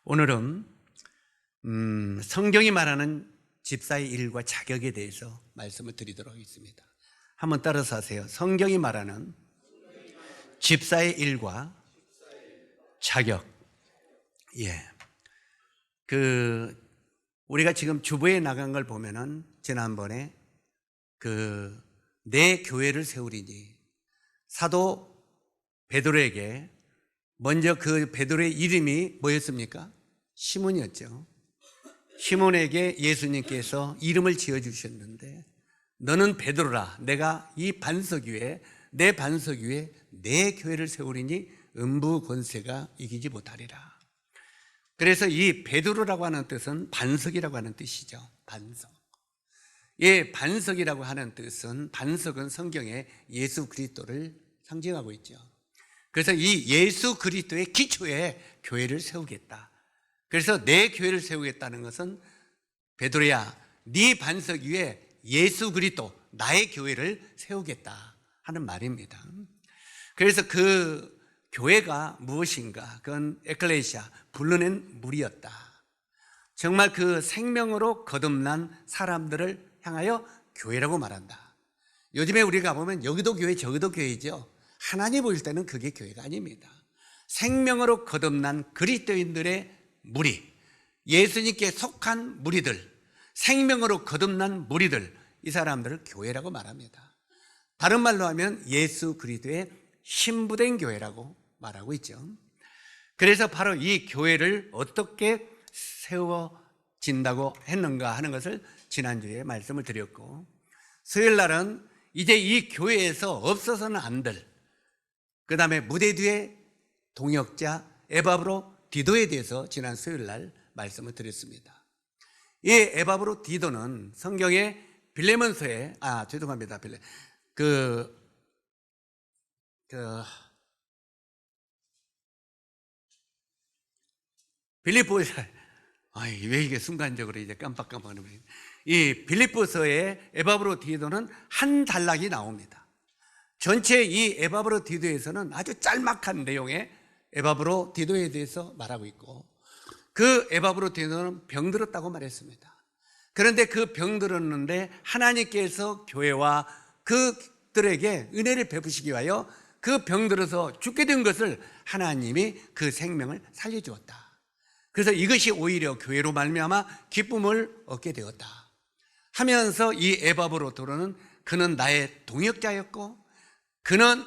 오늘은 성경이 말하는 집사의 일과 자격에 대해서 말씀을 드리도록 하겠습니다. 한번 따라서 하세요. 성경이 말하는 집사의 일과 자격. 우리가 지금 주보에 나간 걸 보면은 지난번에 내 교회를 세우리니 사도 베드로에게 먼저 그 베드로의 이름이 뭐였습니까? 시몬이었죠. 시몬에게 예수님께서 이름을 지어주셨는데 너는 베드로라, 내가 이 반석 위에 내 반석 위에 내 교회를 세우리니 음부 권세가 이기지 못하리라. 그래서 이 베드로라고 하는 뜻은 반석이라고 하는 뜻이죠. 반석. 반석이라고 하는 뜻은, 반석은 성경에 예수 그리스도를 상징하고 있죠. 그래서 이 예수 그리스도의 기초에 교회를 세우겠다. 그래서 내 교회를 세우겠다는 것은 베드로야, 네 반석 위에 예수 그리스도 나의 교회를 세우겠다 하는 말입니다. 그래서 그 교회가 무엇인가? 그건 에클레시아, 불러낸 무리였다. 정말 그 생명으로 거듭난 사람들을 향하여 교회라고 말한다. 요즘에 우리가 보면 여기도 교회 저기도 교회죠. 하나님 보실 때는 그게 교회가 아닙니다. 생명으로 거듭난 그리스도인들의 무리, 예수님께 속한 무리들, 생명으로 거듭난 무리들, 이 사람들을 교회라고 말합니다. 다른 말로 하면 예수 그리스도의 신부된 교회라고 말하고 있죠. 그래서 바로 이 교회를 어떻게 세워진다고 했는가 하는 것을 지난주에 말씀을 드렸고, 수요일 날은 이제 이 교회에서 없어서는 안 될, 그 다음에 무대 뒤에 동역자 에바브로 디도에 대해서 지난 수요일 날 말씀을 드렸습니다. 이 에바브로 디도는 성경의 빌레몬서에, 빌립보서, 왜 이게 순간적으로 이제 깜빡깜빡하는 거예요. 이 빌립보서의 에바브로 디도는 한 단락이 나옵니다. 전체 이 에바브로 디도에서는 아주 짤막한 내용의 에바브로 디도에 대해서 말하고 있고, 그 에바브로 디도는 병들었다고 말했습니다. 그런데 그 병들었는데 하나님께서 교회와 그들에게 은혜를 베푸시기 위하여 그 병들어서 죽게 된 것을 하나님이 그 생명을 살려주었다. 그래서 이것이 오히려 교회로 말미암아 기쁨을 얻게 되었다 하면서, 이 에바브로 디도는 그는 나의 동역자였고 그는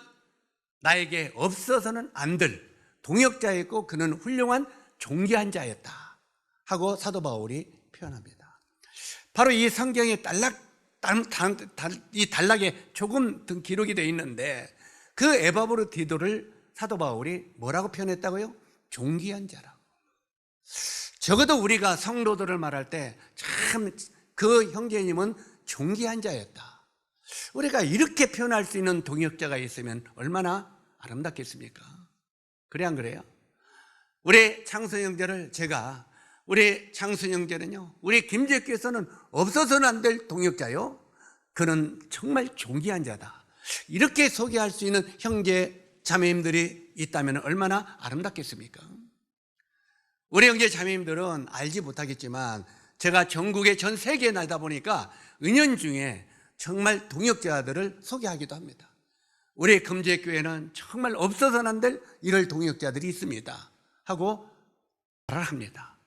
나에게 없어서는 안 될 동역자였고 그는 훌륭한 존귀한 자였다 하고 사도 바울이 표현합니다. 바로 이 성경의 이 단락에 조금 더 기록이 되어 있는데, 그 에바브로 디도를 사도 바울이 뭐라고 표현했다고요? 존귀한 자라고. 적어도 우리가 성도들을 말할 때 참 그 형제님은 존귀한 자였다, 우리가 이렇게 표현할 수 있는 동역자가 있으면 얼마나 아름답겠습니까? 그래 안 그래요? 우리 창순 형제를 우리 창순 형제는요, 우리 김재교에서는 없어서는 안 될 동역자요, 그는 정말 존귀한 자다, 이렇게 소개할 수 있는 형제 자매님들이 있다면 얼마나 아름답겠습니까? 우리 형제 자매님들은 알지 못하겠지만 제가 전국에 전 세계에 나다 보니까 은연중에 정말 동역자들을 소개하기도 합니다. 우리 금제교회는 정말 없어서는 안 될 이럴 동역자들이 있습니다 하고 말을 합니다.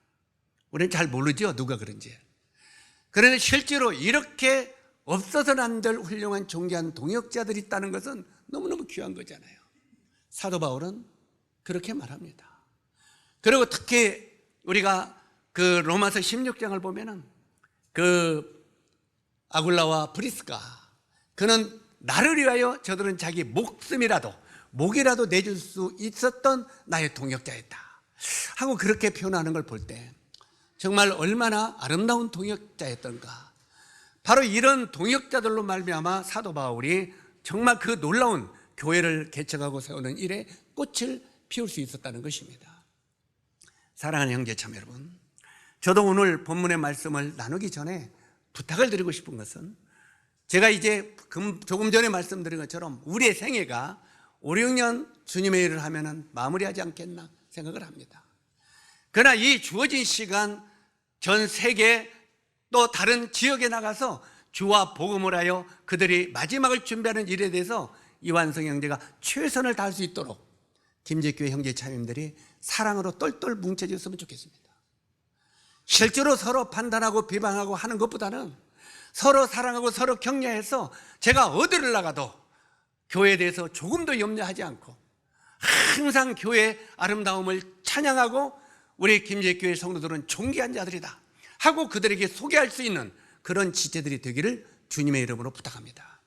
우리는 잘 모르죠, 누가 그런지. 그런데 실제로 이렇게 없어서는 안 될 훌륭한 존귀한 동역자들이 있다는 것은 너무너무 귀한 거잖아요. 사도 바울은 그렇게 말합니다. 그리고 특히 우리가 그 로마서 16장을 보면은 그 아굴라와 브리스가, 그는 나를 위하여 저들은 자기 목이라도 내줄 수 있었던 나의 동역자였다 하고 그렇게 표현하는 걸 볼 때 정말 얼마나 아름다운 동역자였던가. 바로 이런 동역자들로 말미암아 사도 바울이 정말 그 놀라운 교회를 개척하고 세우는 일에 꽃을 피울 수 있었다는 것입니다. 사랑하는 형제 자매 여러분, 저도 오늘 본문의 말씀을 나누기 전에 부탁을 드리고 싶은 것은, 제가 이제 조금 전에 말씀드린 것처럼 우리의 생애가 5, 6년 주님의 일을 하면 마무리하지 않겠나 생각을 합니다. 그러나 이 주어진 시간 전 세계 또 다른 지역에 나가서 주와 복음을 하여 그들이 마지막을 준비하는 일에 대해서 이완성 형제가 최선을 다할 수 있도록 김제교회 형제 자매님들이 사랑으로 똘똘 뭉쳐졌으면 좋겠습니다. 실제로 서로 판단하고 비방하고 하는 것보다는 서로 사랑하고 서로 격려해서 제가 어디를 나가도 교회에 대해서 조금도 염려하지 않고 항상 교회의 아름다움을 찬양하고 우리 김제교회 성도들은 존귀한 자들이다 하고 그들에게 소개할 수 있는 그런 지체들이 되기를 주님의 이름으로 부탁합니다.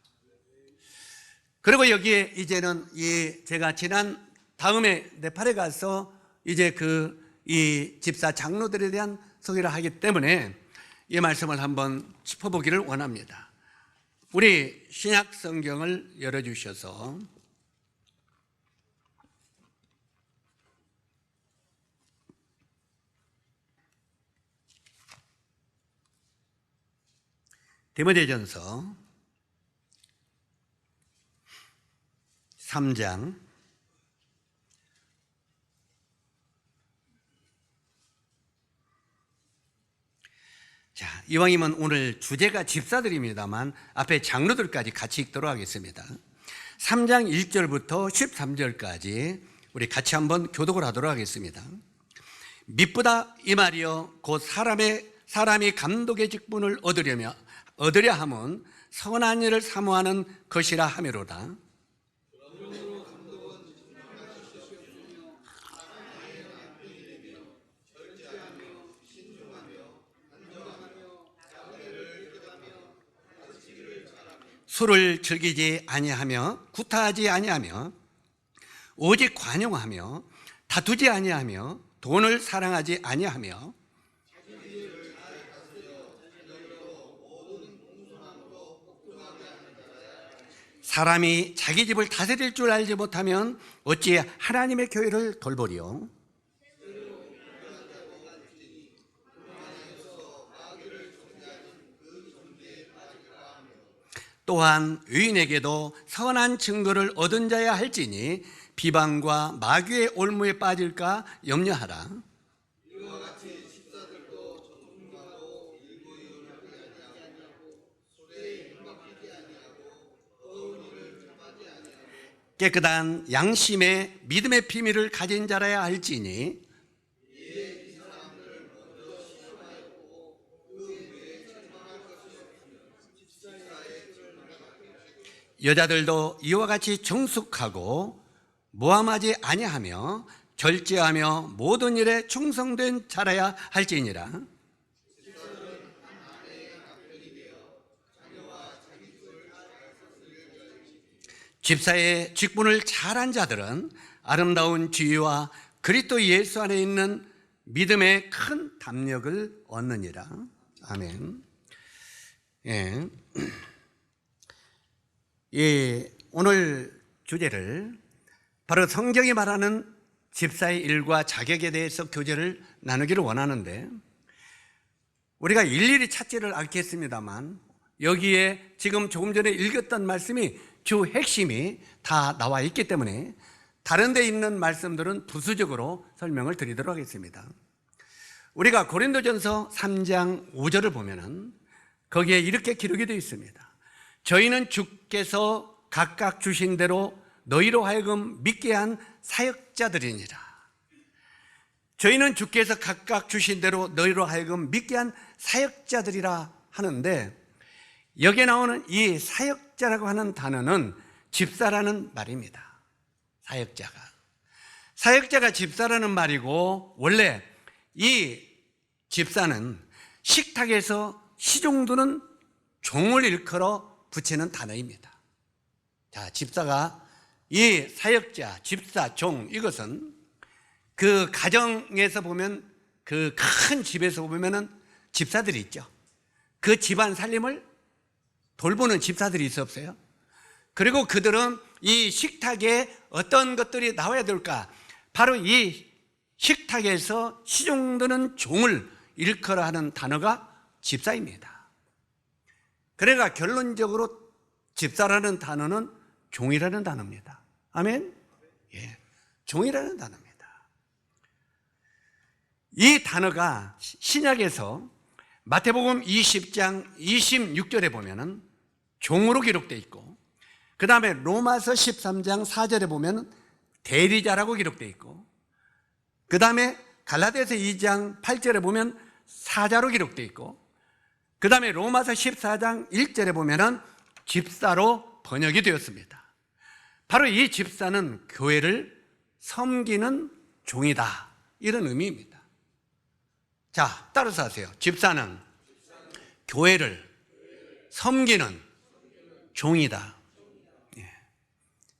그리고 여기에 이제는 제가 다음에 네팔에 가서 이제 이 집사 장로들에 대한 소개를 하기 때문에 이 말씀을 한번 짚어보기를 원합니다. 우리 신약 성경을 열어주셔서 디모데전서 3장 이왕이면 오늘 주제가 집사들입니다만 앞에 장로들까지 같이 읽도록 하겠습니다. 3장 1절부터 13절까지 우리 같이 한번 교독을 하도록 하겠습니다. 미쁘다 이 말이여 곧 사람이 감독의 직분을 얻으려 함은 선한 일을 사모하는 것이라 하미로다. 술을 즐기지 아니하며 구타하지 아니하며 오직 관용하며 다투지 아니하며 돈을 사랑하지 아니하며 사람이 자기 집을 다스릴 줄 알지 못하면 어찌 하나님의 교회를 돌보리요. 또한 의인에게도 선한 증거를 얻은 자야 할지니 비방과 마귀의 올무에 빠질까 염려하라. 깨끗한 양심의 믿음의 비밀을 가진 자라야 할지니 여자들도 이와 같이 정숙하고 모함하지 아니하며 절제하며 모든 일에 충성된 자라야 할지니라. 집사의 직분을 잘한 자들은 아름다운 지위와 그리스도 예수 안에 있는 믿음의 큰 담력을 얻느니라. 아멘. 오늘 주제를 바로 성경이 말하는 집사의 일과 자격에 대해서 교제를 나누기를 원하는데, 우리가 일일이 찾지를 않겠습니다만 여기에 지금 조금 전에 읽었던 말씀이 주 핵심이 다 나와 있기 때문에 다른 데 있는 말씀들은 부수적으로 설명을 드리도록 하겠습니다. 우리가 고린도전서 3장 5절을 보면은 거기에 이렇게 기록이 되어 있습니다. 저희는 주께서 각각 주신 대로 너희로 하여금 믿게 한 사역자들이니라. 저희는 주께서 각각 주신 대로 너희로 하여금 믿게 한 사역자들이라 하는데, 여기에 나오는 이 사역자라고 하는 단어는 집사라는 말입니다. 사역자가 집사라는 말이고, 원래 이 집사는 식탁에서 시종두는 종을 일컬어 붙이는 단어입니다. 자, 집사가 이 사역자, 집사, 종, 이것은 그 가정에서 보면 그 큰 집에서 보면은 집사들이 있죠. 그 집안 살림을 돌보는 집사들이 있어 없어요? 그리고 그들은 이 식탁에 어떤 것들이 나와야 될까? 바로 이 식탁에서 시종드는 종을 일컬어 하는 단어가 집사입니다. 그러니까 결론적으로 집사라는 단어는 종이라는 단어입니다. 아멘? 종이라는 단어입니다. 이 단어가 신약에서 마태복음 20장 26절에 보면은 종으로 기록되어 있고, 그 다음에 로마서 13장 4절에 보면 대리자라고 기록되어 있고, 그 다음에 갈라디아서 2장 8절에 보면 사자로 기록되어 있고, 그 다음에 로마서 14장 1절에 보면은 집사로 번역이 되었습니다. 바로 이 집사는 교회를 섬기는 종이다, 이런 의미입니다. 자, 따라서 하세요. 집사는 교회를 섬기는 종이다. 예.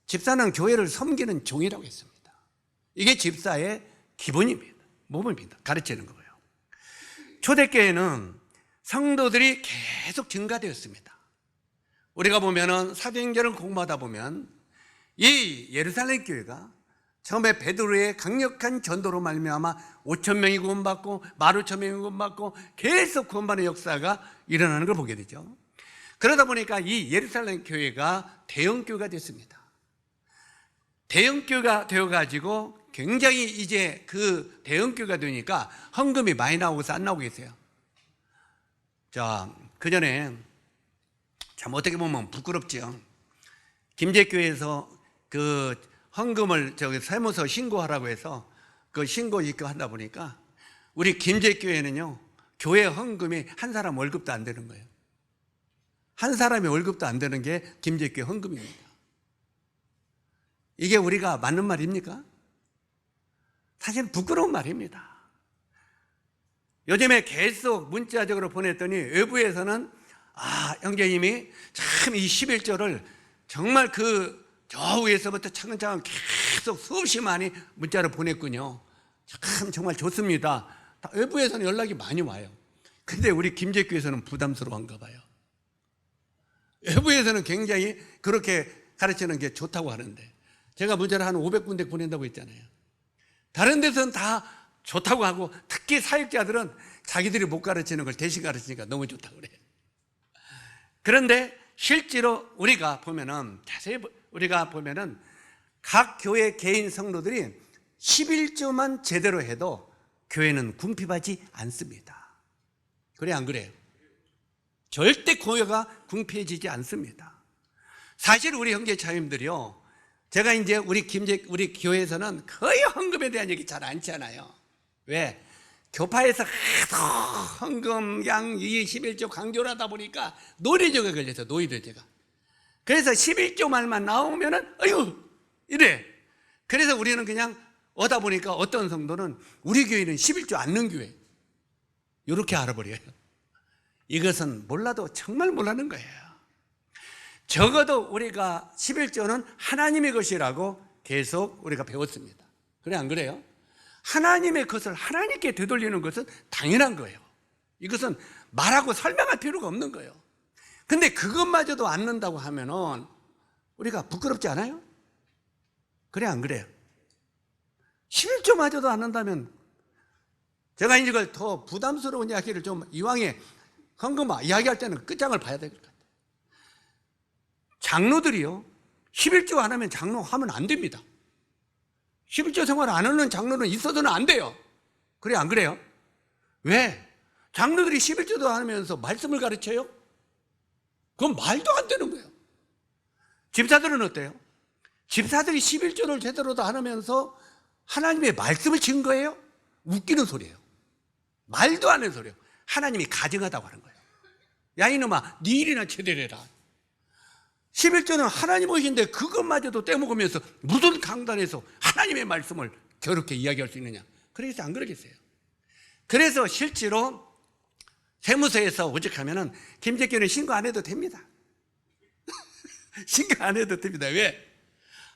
집사는 교회를 섬기는 종이라고 했습니다. 이게 집사의 기본입니다. 모범입니다. 가르치는 거예요. 초대교회는 성도들이 계속 증가되었습니다. 우리가 보면은 사도행전을 공부하다 보면 이 예루살렘 교회가 처음에 베드로의 강력한 전도로 말미암아 5,000명이 구원받고 15,000명이 구원받고 계속 구원받는 역사가 일어나는 걸 보게 되죠. 그러다 보니까 이 예루살렘 교회가 대형교회가 됐습니다. 대형교회가 되어가지고 굉장히 이제 그 대형교회가 되니까 헌금이 많이 나오고서 안 나오고 계세요. 자, 그 전에 참 어떻게 보면 부끄럽죠. 김제교회에서 그 헌금을 세무서 신고하라고 해서 그 신고 입금하다 보니까 우리 김제교회는요, 교회 헌금이 한 사람 월급도 안 되는 거예요. 한 사람의 월급도 안 되는 게 김제교회 헌금입니다. 이게 우리가 맞는 말입니까? 사실 부끄러운 말입니다. 요즘에 계속 문자적으로 보냈더니 외부에서는 형제님이 참 이 11조를 정말 저 위에서부터 차근차근 계속 수없이 많이 문자를 보냈군요. 참 정말 좋습니다. 외부에서는 연락이 많이 와요. 근데 우리 김제교에서는 부담스러운가 봐요. 외부에서는 굉장히 그렇게 가르치는 게 좋다고 하는데, 제가 문자를 한 500군데 보낸다고 했잖아요. 다른 데서는 다 좋다고 하고, 특히 사역자들은 자기들이 못 가르치는 걸 대신 가르치니까 너무 좋다고 그래요. 그런데 실제로 우리가 보면은, 자세히 우리가 보면은 각 교회 개인 성도들이 11조만 제대로 해도 교회는 궁핍하지 않습니다. 그래, 안 그래요? 절대 교회가 궁핍해지지 않습니다. 사실 우리 형제 자매님들이요, 제가 이제 우리 교회에서는 거의 헌금에 대한 얘기 잘 안 하잖아요. 왜? 교파에서 계속 헌금 양 11조 강조를 하다 보니까 노리조가 걸려서 노이들제가. 그래서 11조 말만 나오면은 어휴 이래. 그래서 우리는 그냥 오다 보니까 어떤 성도는 우리 교회는 11조 안 넣는 교회, 이렇게 알아버려요. 이것은 몰라도 정말 몰라는 거예요. 적어도 우리가 11조는 하나님의 것이라고 계속 우리가 배웠습니다. 그래, 안 그래요? 하나님의 것을 하나님께 되돌리는 것은 당연한 거예요. 이것은 말하고 설명할 필요가 없는 거예요. 근데 그것마저도 안 넣는다고 하면은 우리가 부끄럽지 않아요? 그래, 안 그래요? 11조마저도 안 넣는다면, 제가 이걸 더 부담스러운 이야기를 좀 이왕에 헌금 이야기할 때는 끝장을 봐야 될 것 같아요. 장로들이요, 11조 안 하면 장로 하면 안 됩니다. 11조 생활 안 하는 장로는 있어서는 안 돼요. 그래, 안 그래요? 왜? 장로들이 11조도 안 하면서 말씀을 가르쳐요? 그건 말도 안 되는 거예요. 집사들은 어때요? 집사들이 11조를 제대로도 안 하면서 하나님의 말씀을 증거해요? 웃기는 소리예요. 말도 안 하는 소리예요. 하나님이 가증하다고 하는 거예요. 야 이놈아, 네 일이나 제대로 해라. 11조는 하나님 오신데 그것마저도 떼먹으면서 무슨 강단에서 하나님의 말씀을 저렇게 이야기할 수 있느냐. 그래서 안 그러겠어요. 그래서 실제로 세무서에서 오직하면은 김제교는 신고 안 해도 됩니다. 신고 안 해도 됩니다. 왜?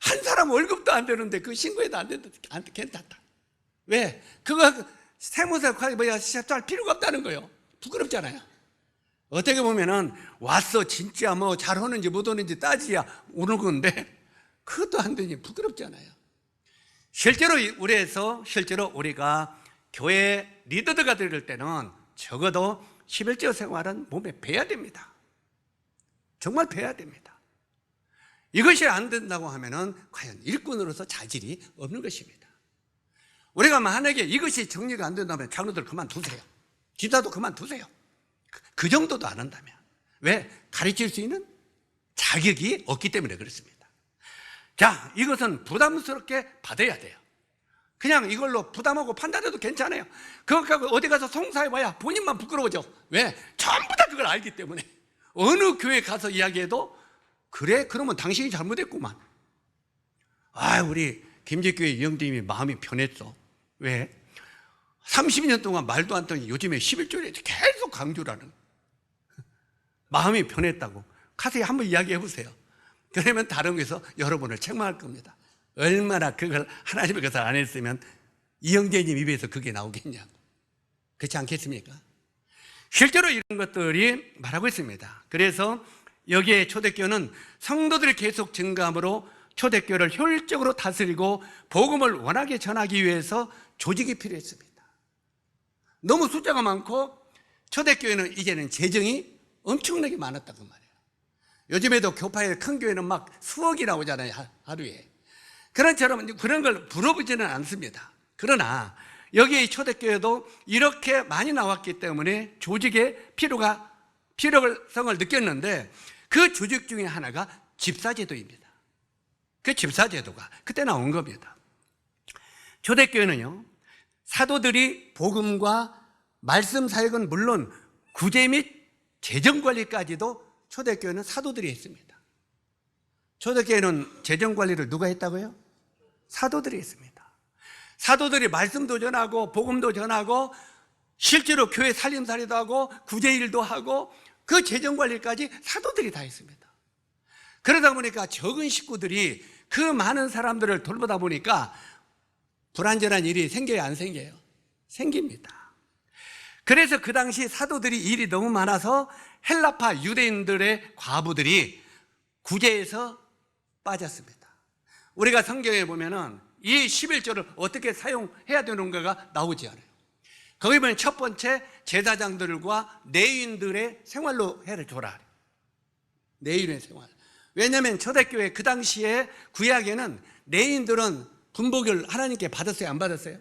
한 사람 월급도 안 되는데 그 신고해도 안 돼도 괜찮다. 왜? 그거 세무서 할 필요가 없다는 거예요. 부끄럽잖아요. 어떻게 보면은 와서 진짜 뭐 잘하는지 못 하는지 따지야 오는 건데 그것도 안 되니 부끄럽잖아요. 실제로 우리가 교회 리더가 될 때는 적어도 11조 생활은 몸에 배야 됩니다. 정말 배야 됩니다. 이것이 안 된다고 하면은 과연 일꾼으로서 자질이 없는 것입니다. 우리가 만약에 이것이 정리가 안 된다면 장로들 그만두세요. 기자도 그만두세요. 그 정도도 안 한다면. 왜? 가르칠 수 있는 자격이 없기 때문에 그렇습니다. 자, 이것은 부담스럽게 받아야 돼요. 그냥 이걸로 부담하고 판단해도 괜찮아요. 그거 갖고 어디 가서 송사해봐야 본인만 부끄러워져. 왜? 전부 다 그걸 알기 때문에. 어느 교회 가서 이야기해도 그래? 그러면 당신이 잘못했구만. 우리 김제교회 이영재님이 마음이 편했어. 왜? 30년 동안 말도 안 듣더니 요즘에 11조에 계속 강조라는. 마음이 편했다고. 가서 한번 이야기해 보세요. 그러면 다른 곳에서 여러분을 책망할 겁니다. 얼마나 그걸 하나님의 것을 안 했으면 이영재님 입에서 그게 나오겠냐고. 그렇지 않겠습니까? 실제로 이런 것들이 말하고 있습니다. 그래서 여기에 초대교회는 성도들이 계속 증가함으로 초대교회를 효율적으로 다스리고 복음을 원하게 전하기 위해서 조직이 필요했습니다. 너무 숫자가 많고 초대교회는 이제는 재정이 엄청나게 많았다고 말이에요. 요즘에도 교파의 큰 교회는 막 수억이 나오잖아요, 하루에. 그런 걸 부러보지는 않습니다. 그러나 여기에 초대교회도 이렇게 많이 나왔기 때문에 조직의 필요성을 느꼈는데 그 조직 중에 하나가 집사제도입니다. 그 집사제도가 그때 나온 겁니다. 초대교회는요, 사도들이 복음과 말씀 사역은 물론 구제 및 재정관리까지도 초대교회는 사도들이 했습니다. 초대교회는 재정관리를 누가 했다고요? 사도들이 했습니다. 사도들이 말씀도 전하고 복음도 전하고 실제로 교회 살림살이도 하고 구제일도 하고 그 재정관리까지 사도들이 다 했습니다. 그러다 보니까 적은 식구들이 그 많은 사람들을 돌보다 보니까 불완전한 일이 생겨요, 안 생겨요? 생깁니다. 그래서 그 당시 사도들이 일이 너무 많아서 헬라파 유대인들의 과부들이 구제에서 빠졌습니다. 우리가 성경에 보면은 이 11조를 어떻게 사용해야 되는가가 나오지 않아요. 거기 보면 첫 번째 제사장들과 레위인들의 생활로 해를 줘라. 레위인의 생활. 왜냐하면 초대교회 그 당시에 구약에는 레위인들은 분복을 하나님께 받았어요, 안 받았어요?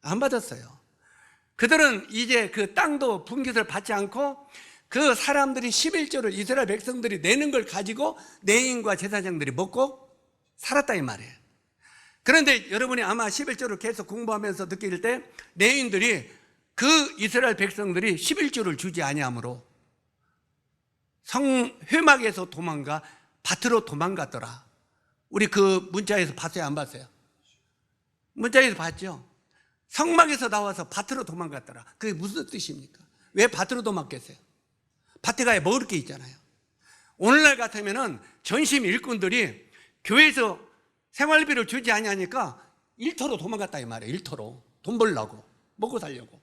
안 받았어요. 그들은 이제 그 땅도 분깃을 받지 않고 그 사람들이 11조를 이스라엘 백성들이 내는 걸 가지고 레위인과 제사장들이 먹고 살았다 이 말이에요. 그런데 여러분이 아마 11조를 계속 공부하면서 느낄 때 레위인들이 그 이스라엘 백성들이 11조를 주지 아니하므로 회막에서 도망가 밭으로 도망갔더라. 우리 그 문자에서 봤어요, 안 봤어요? 문자에서 봤죠? 성막에서 나와서 밭으로 도망갔더라. 그게 무슨 뜻입니까? 왜 밭으로 도망갔겠어요? 밭에 가야 먹을 게 있잖아요. 오늘날 같으면은 전심 일꾼들이 교회에서 생활비를 주지 아니하니까 일터로 도망갔다 이 말이에요. 일터로 돈 벌려고 먹고 살려고.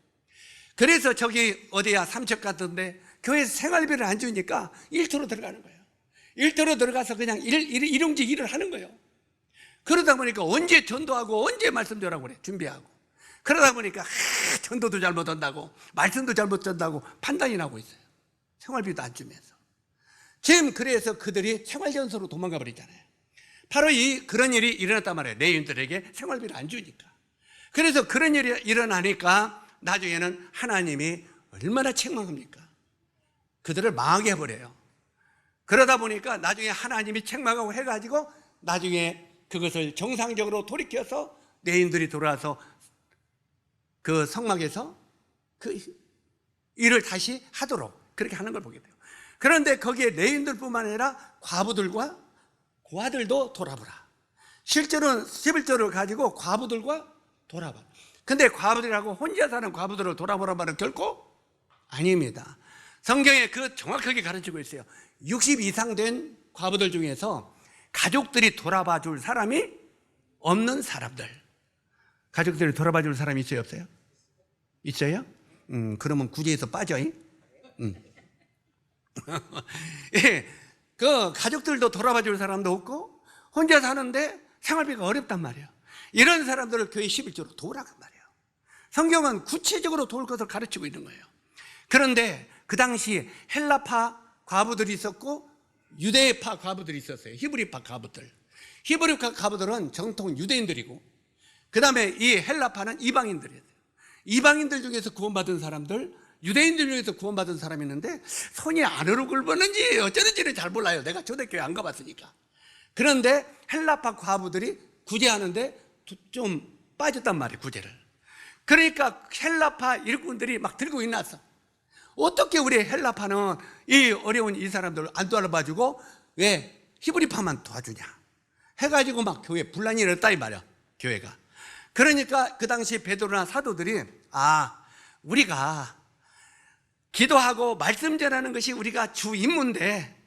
그래서 저기 어디야 삼척 같은데 교회에서 생활비를 안 주니까 일터로 들어가는 거예요. 일터로 들어가서 그냥 일용직 일을 하는 거예요. 그러다 보니까 언제 전도하고 언제 말씀 전하고 그래 준비하고. 그러다 보니까 전도도 잘못 한다고 말씀도 잘못 전다고 판단이 나고 있어요. 생활비도 안 주면서. 지금 그래서 그들이 생활전소로 도망가 버리잖아요. 바로 그런 일이 일어났단 말이에요. 레위인들에게 생활비를 안 주니까. 그래서 그런 일이 일어나니까 나중에는 하나님이 얼마나 책망합니까? 그들을 망하게 해버려요. 그러다 보니까 나중에 하나님이 책망하고 해가지고 나중에 그것을 정상적으로 돌이켜서 레위인들이 돌아와서 그 성막에서 그 일을 다시 하도록 그렇게 하는 걸 보게 돼요. 그런데 거기에 레위인들뿐만 아니라 과부들과 고아들도 돌아보라. 실제로는 11조를 가지고 과부들과 돌아봐. 근데 과부들하고 혼자 사는 과부들을 돌아보란 말은 결코 아닙니다. 성경에 그 정확하게 가르치고 있어요. 60 이상 된 과부들 중에서 가족들이 돌아봐 줄 사람이 없는 사람들. 가족들이 돌아봐 줄 사람이 있어요, 없어요? 있어요? 그러면 구제에서 빠져. 예, 그 가족들도 돌아봐 줄 사람도 없고 혼자 사는데 생활비가 어렵단 말이에요. 이런 사람들을 교회 11조로 도우라고 말이에요. 성경은 구체적으로 도울 것을 가르치고 있는 거예요. 그런데 그 당시 헬라파 과부들이 있었고 유대파 과부들이 있었어요. 히브리파 과부들. 히브리파 과부들은 정통 유대인들이고 그 다음에 이 헬라파는 이방인들이에요. 이방인들 중에서 구원받은 사람들, 유대인들 중에서 구원받은 사람이 있는데 손이 안으로 굴렀는지 어쩌는지는 잘 몰라요. 내가 초대교회 안 가봤으니까. 그런데 헬라파 과부들이 구제하는데 좀 빠졌단 말이에요, 구제를. 그러니까 헬라파 일꾼들이 막 들고 일어났어. 어떻게 우리 헬라파는 이 어려운 이 사람들을 안 도와봐주고 왜 히브리파만 도와주냐 해가지고 막 교회에 분란이 일었다 이 말이야, 교회가. 그러니까 그 당시 베드로나 사도들이 우리가 기도하고 말씀 전하는 것이 우리가 주 임무인데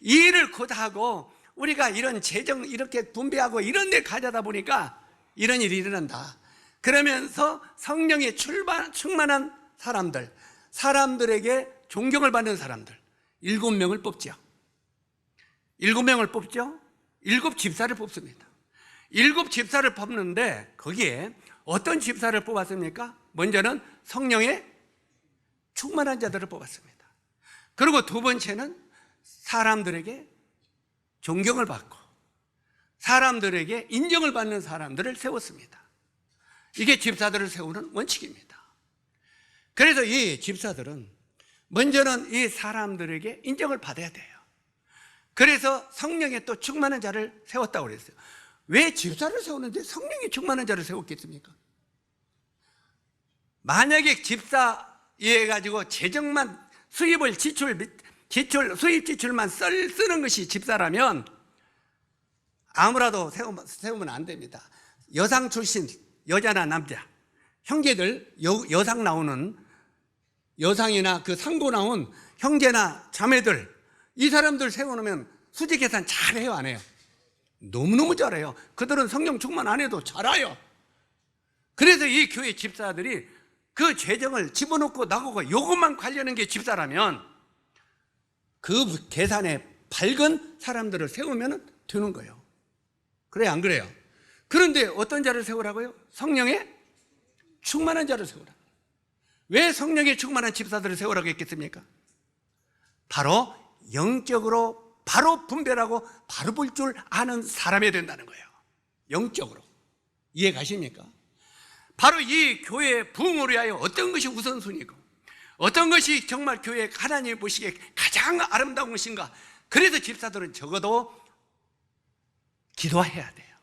이 일을 고다하고 우리가 이런 재정 이렇게 분배하고 이런 데 가져다 보니까 이런 일이 일어난다. 그러면서 성령의 충만한 사람들, 사람들에게 존경을 받는 사람들 7명을 뽑죠. 7명을 뽑죠. 7 집사를 뽑습니다. 7 집사를 뽑는데 거기에 어떤 집사를 뽑았습니까? 먼저는 성령의 충만한 자들을 뽑았습니다. 그리고 두 번째는 사람들에게 존경을 받고 사람들에게 인정을 받는 사람들을 세웠습니다. 이게 집사들을 세우는 원칙입니다. 그래서 이 집사들은 먼저는 이 사람들에게 인정을 받아야 돼요. 그래서 성령에 또 충만한 자를 세웠다고 그랬어요. 왜 집사를 세우는데 성령이 충만한 자를 세웠겠습니까? 만약에 집사에 가지고 재정만 수입을 수입 지출만 쓰는 것이 집사라면 아무라도 세우면 안 됩니다. 여상 출신 여자나 남자 형제들 여상 나오는 여상이나 그 상고 나온 형제나 자매들 이 사람들 세워놓으면 수지 계산 잘해요, 안 해요? 너무너무 잘해요. 그들은 성령 충만 안 해도 잘해요. 그래서 이 교회 집사들이 그 재정을 집어넣고 나가고 요것만 관리하는 게 집사라면 그 계산에 밝은 사람들을 세우면 되는 거예요. 그래요, 안 그래요? 그런데 어떤 자를 세우라고요? 성령의 충만한 자를 세우라. 왜 성령의 충만한 집사들을 세우라고 했겠습니까? 바로 영적으로 바로 분별하고 바로 볼 줄 아는 사람이 된다는 거예요. 영적으로. 이해 가십니까? 바로 이 교회의 부흥을 위하여 어떤 것이 우선순위고 어떤 것이 정말 교회 하나님이 보시기에 가장 아름다운 것인가. 그래서 집사들은 적어도 기도해야 돼요.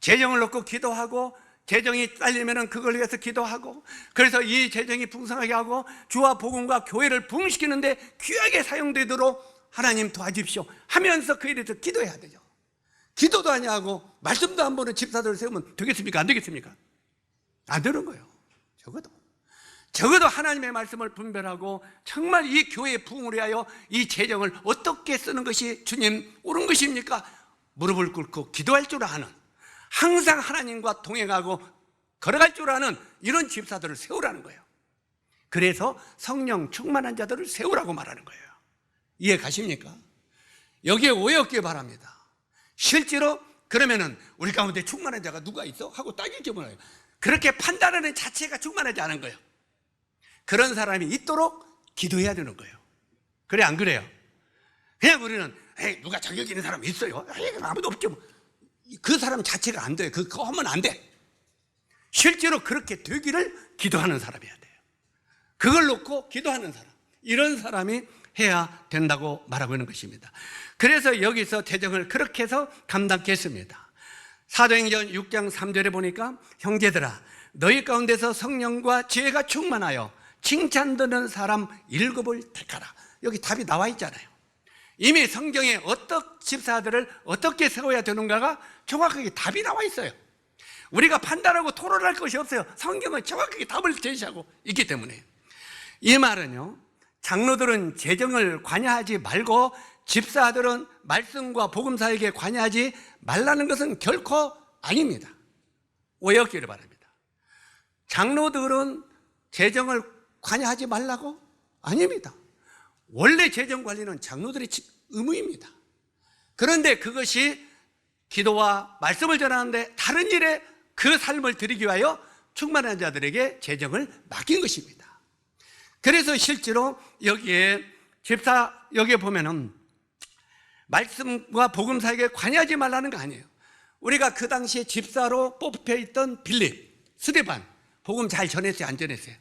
재정을 놓고 기도하고 재정이 딸리면 그걸 위해서 기도하고 그래서 이 재정이 풍성하게 하고 주와 복음과 교회를 부흥시키는데 귀하게 사용되도록 하나님 도와주십시오 하면서 그 일에 대해서 기도해야 되죠. 기도도 안 하고 말씀도 안 보는 집사들을 세우면 되겠습니까? 안 되겠습니까? 안 되는 거예요. 적어도 하나님의 말씀을 분별하고 정말 이 교회의 부흥을 위하여 이 재정을 어떻게 쓰는 것이 주님 옳은 것입니까? 무릎을 꿇고 기도할 줄 아는, 항상 하나님과 동행하고 걸어갈 줄 아는 이런 집사들을 세우라는 거예요. 그래서 성령 충만한 자들을 세우라고 말하는 거예요. 이해 가십니까? 여기에 오해 없길 바랍니다. 실제로 그러면은 우리 가운데 충만한 자가 누가 있어? 하고 따지지 몰라요. 그렇게 판단하는 자체가 충만하지 않은 거예요. 그런 사람이 있도록 기도해야 되는 거예요. 그래, 안 그래요? 그냥 우리는 누가 자격 있는 사람이 있어요? 아무도 없죠. 그 사람 자체가 안 돼요. 그거 하면 안 돼. 실제로 그렇게 되기를 기도하는 사람이어야 돼요. 그걸 놓고 기도하는 사람, 이런 사람이 해야 된다고 말하고 있는 것입니다. 그래서 여기서 재정을 그렇게 해서 감당케 했습니다. 사도행전 6장 3절에 보니까 형제들아 너희 가운데서 성령과 지혜가 충만하여 칭찬 듣는 사람 7을 택하라. 여기 답이 나와 있잖아요. 이미 성경에 어떤 집사들을 어떻게 세워야 되는가가 정확하게 답이 나와 있어요. 우리가 판단하고 토론할 것이 없어요. 성경은 정확하게 답을 제시하고 있기 때문에. 이 말은요, 장로들은 재정을 관여하지 말고 집사들은 말씀과 복음사에게 관여하지 말라는 것은 결코 아닙니다. 오해 없기를 바랍니다. 장로들은 재정을 관여하지 말라고? 아닙니다. 원래 재정 관리는 장로들의 의무입니다. 그런데 그것이 기도와 말씀을 전하는데 다른 일에 그 삶을 드리기 위하여 충만한 자들에게 재정을 맡긴 것입니다. 그래서 실제로 여기에 보면은 말씀과 복음사에게 관여하지 말라는 거 아니에요. 우리가 그 당시에 집사로 뽑혀 있던 빌립, 스데반, 복음 잘 전했어요, 안 전했어요?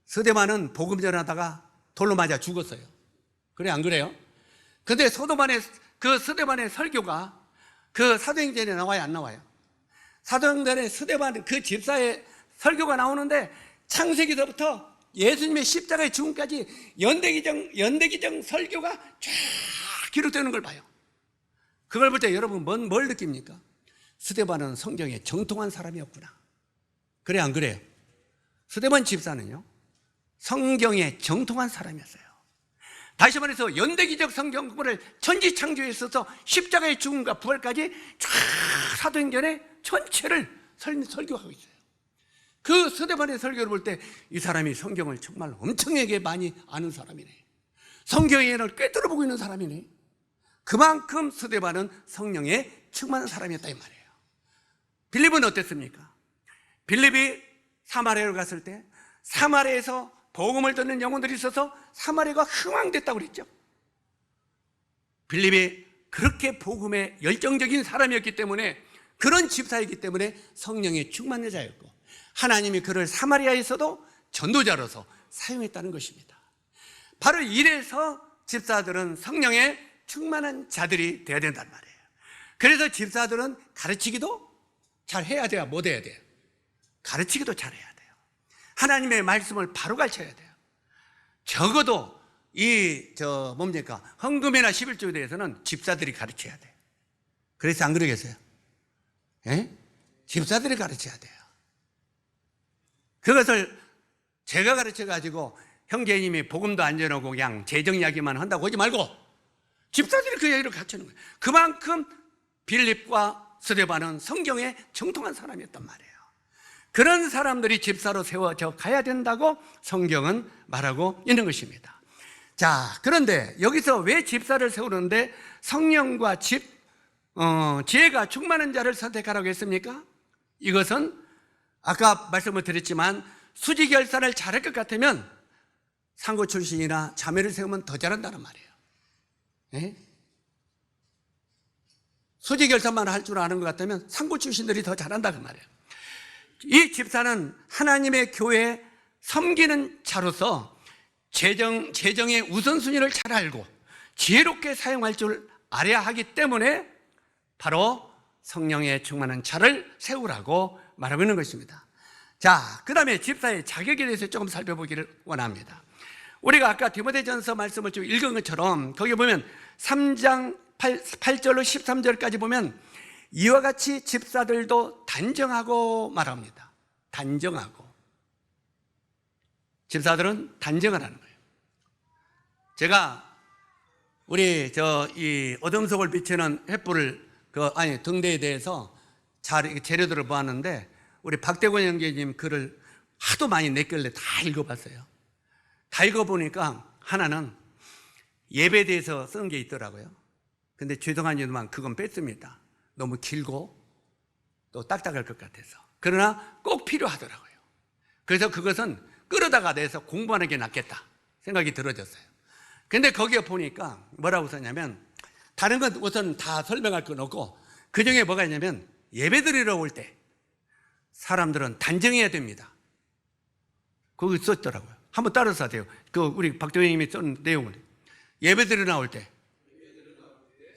스데반은 복음 전하다가 돌로 맞아 죽었어요. 그래, 안 그래요? 근데 그 스데반의 설교가 그 사도행전에 나와요, 안 나와요? 사도행전에 스데반 그 집사의 설교가 나오는데 창세기서부터 예수님의 십자가의 죽음까지 연대기정 설교가 쫙 기록되는 걸 봐요. 그걸 볼 때 여러분 뭘 느낍니까? 스데반은 성경에 정통한 사람이었구나. 그래, 안 그래요? 스데반 집사는요, 성경에 정통한 사람이었어요. 다시 말해서 연대기적 성경 공부를 천지창조에 있어서 십자가의 죽음과 부활까지 쫙 사도행전의 전체를 설교하고 있어요. 그 스데반의 설교를 볼 때 이 사람이 성경을 정말 엄청나게 많이 아는 사람이네. 성경의 예를 꿰뚫어보고 있는 사람이네. 그만큼 스데반은 성령에 충만한 사람이었다 이 말이에요. 빌립은 어땠습니까? 빌립이 사마리아로 갔을 때 사마리아에서 복음을 듣는 영혼들이 있어서 사마리아가 흥왕됐다고 그랬죠. 빌립이 그렇게 복음에 열정적인 사람이었기 때문에, 그런 집사이기 때문에 성령의 충만한 자였고, 하나님이 그를 사마리아에서도 전도자로서 사용했다는 것입니다. 바로 이래서 집사들은 성령에 충만한 자들이 되어야 된단 말이에요. 그래서 집사들은 가르치기도 잘 해야 돼요, 못 해야 돼요? 가르치기도 잘 해야 돼요. 하나님의 말씀을 바로 가르쳐야 돼요. 적어도 헌금이나 11조에 대해서는 집사들이 가르쳐야 돼요. 그래서 안 그러겠어요? 예? 집사들이 가르쳐야 돼요. 그것을 제가 가르쳐가지고 형제님이 복음도 안 전하고 그냥 재정 이야기만 한다고 하지 말고 집사들이 그 얘기를 가르치는 거예요. 그만큼 빌립과 스데반은 성경에 정통한 사람이었단 말이에요. 그런 사람들이 집사로 세워져 가야 된다고 성경은 말하고 있는 것입니다. 자, 그런데 여기서 왜 집사를 세우는데 성령과 지혜가 충만한 자를 선택하라고 했습니까? 이것은 아까 말씀을 드렸지만 수지결사를 잘할 것 같으면 상고 출신이나 자매를 세우면 더 잘한다는 말이에요. 예? 수지결사만 할 줄 아는 것 같으면 상고 출신들이 더 잘한다 그 말이에요. 이 집사는 하나님의 교회에 섬기는 자로서 재정의 우선순위를 잘 알고 지혜롭게 사용할 줄 알아야 하기 때문에 바로 성령에 충만한 자를 세우라고 말하고 있는 것입니다. 자, 그 다음에 집사의 자격에 대해서 조금 살펴보기를 원합니다. 우리가 아까 디모데전서 말씀을 좀 읽은 것처럼 거기 보면 3장 8절로 13절까지 보면 이와 같이 집사들도 단정하고 말합니다. 단정하고. 집사들은 단정을 하는 거예요. 제가 우리 이 어둠 속을 비추는 횃불을 등대에 대해서 재료들을 보았는데 우리 박대권 형제님 글을 하도 많이 냈길래 다 읽어봤어요. 다 읽어보니까 하나는 예배에 대해서 쓴 게 있더라고요. 근데 죄송하지만 그건 뺐습니다. 너무 길고 또 딱딱할 것 같아서. 그러나 꼭 필요하더라고요. 그래서 그것은 끌어다가 내서 공부하는 게 낫겠다 생각이 들어졌어요. 근데 거기에 보니까 뭐라고 썼냐면, 다른 건 우선 다 설명할 건 없고 그 중에 뭐가 있냐면, 예배 드리러 올 때 사람들은 단정해야 됩니다. 거기 썼더라고요. 한번 따라서 하세요. 우리 박도현님이 쓴 내용을. 예배 드리러 나올 때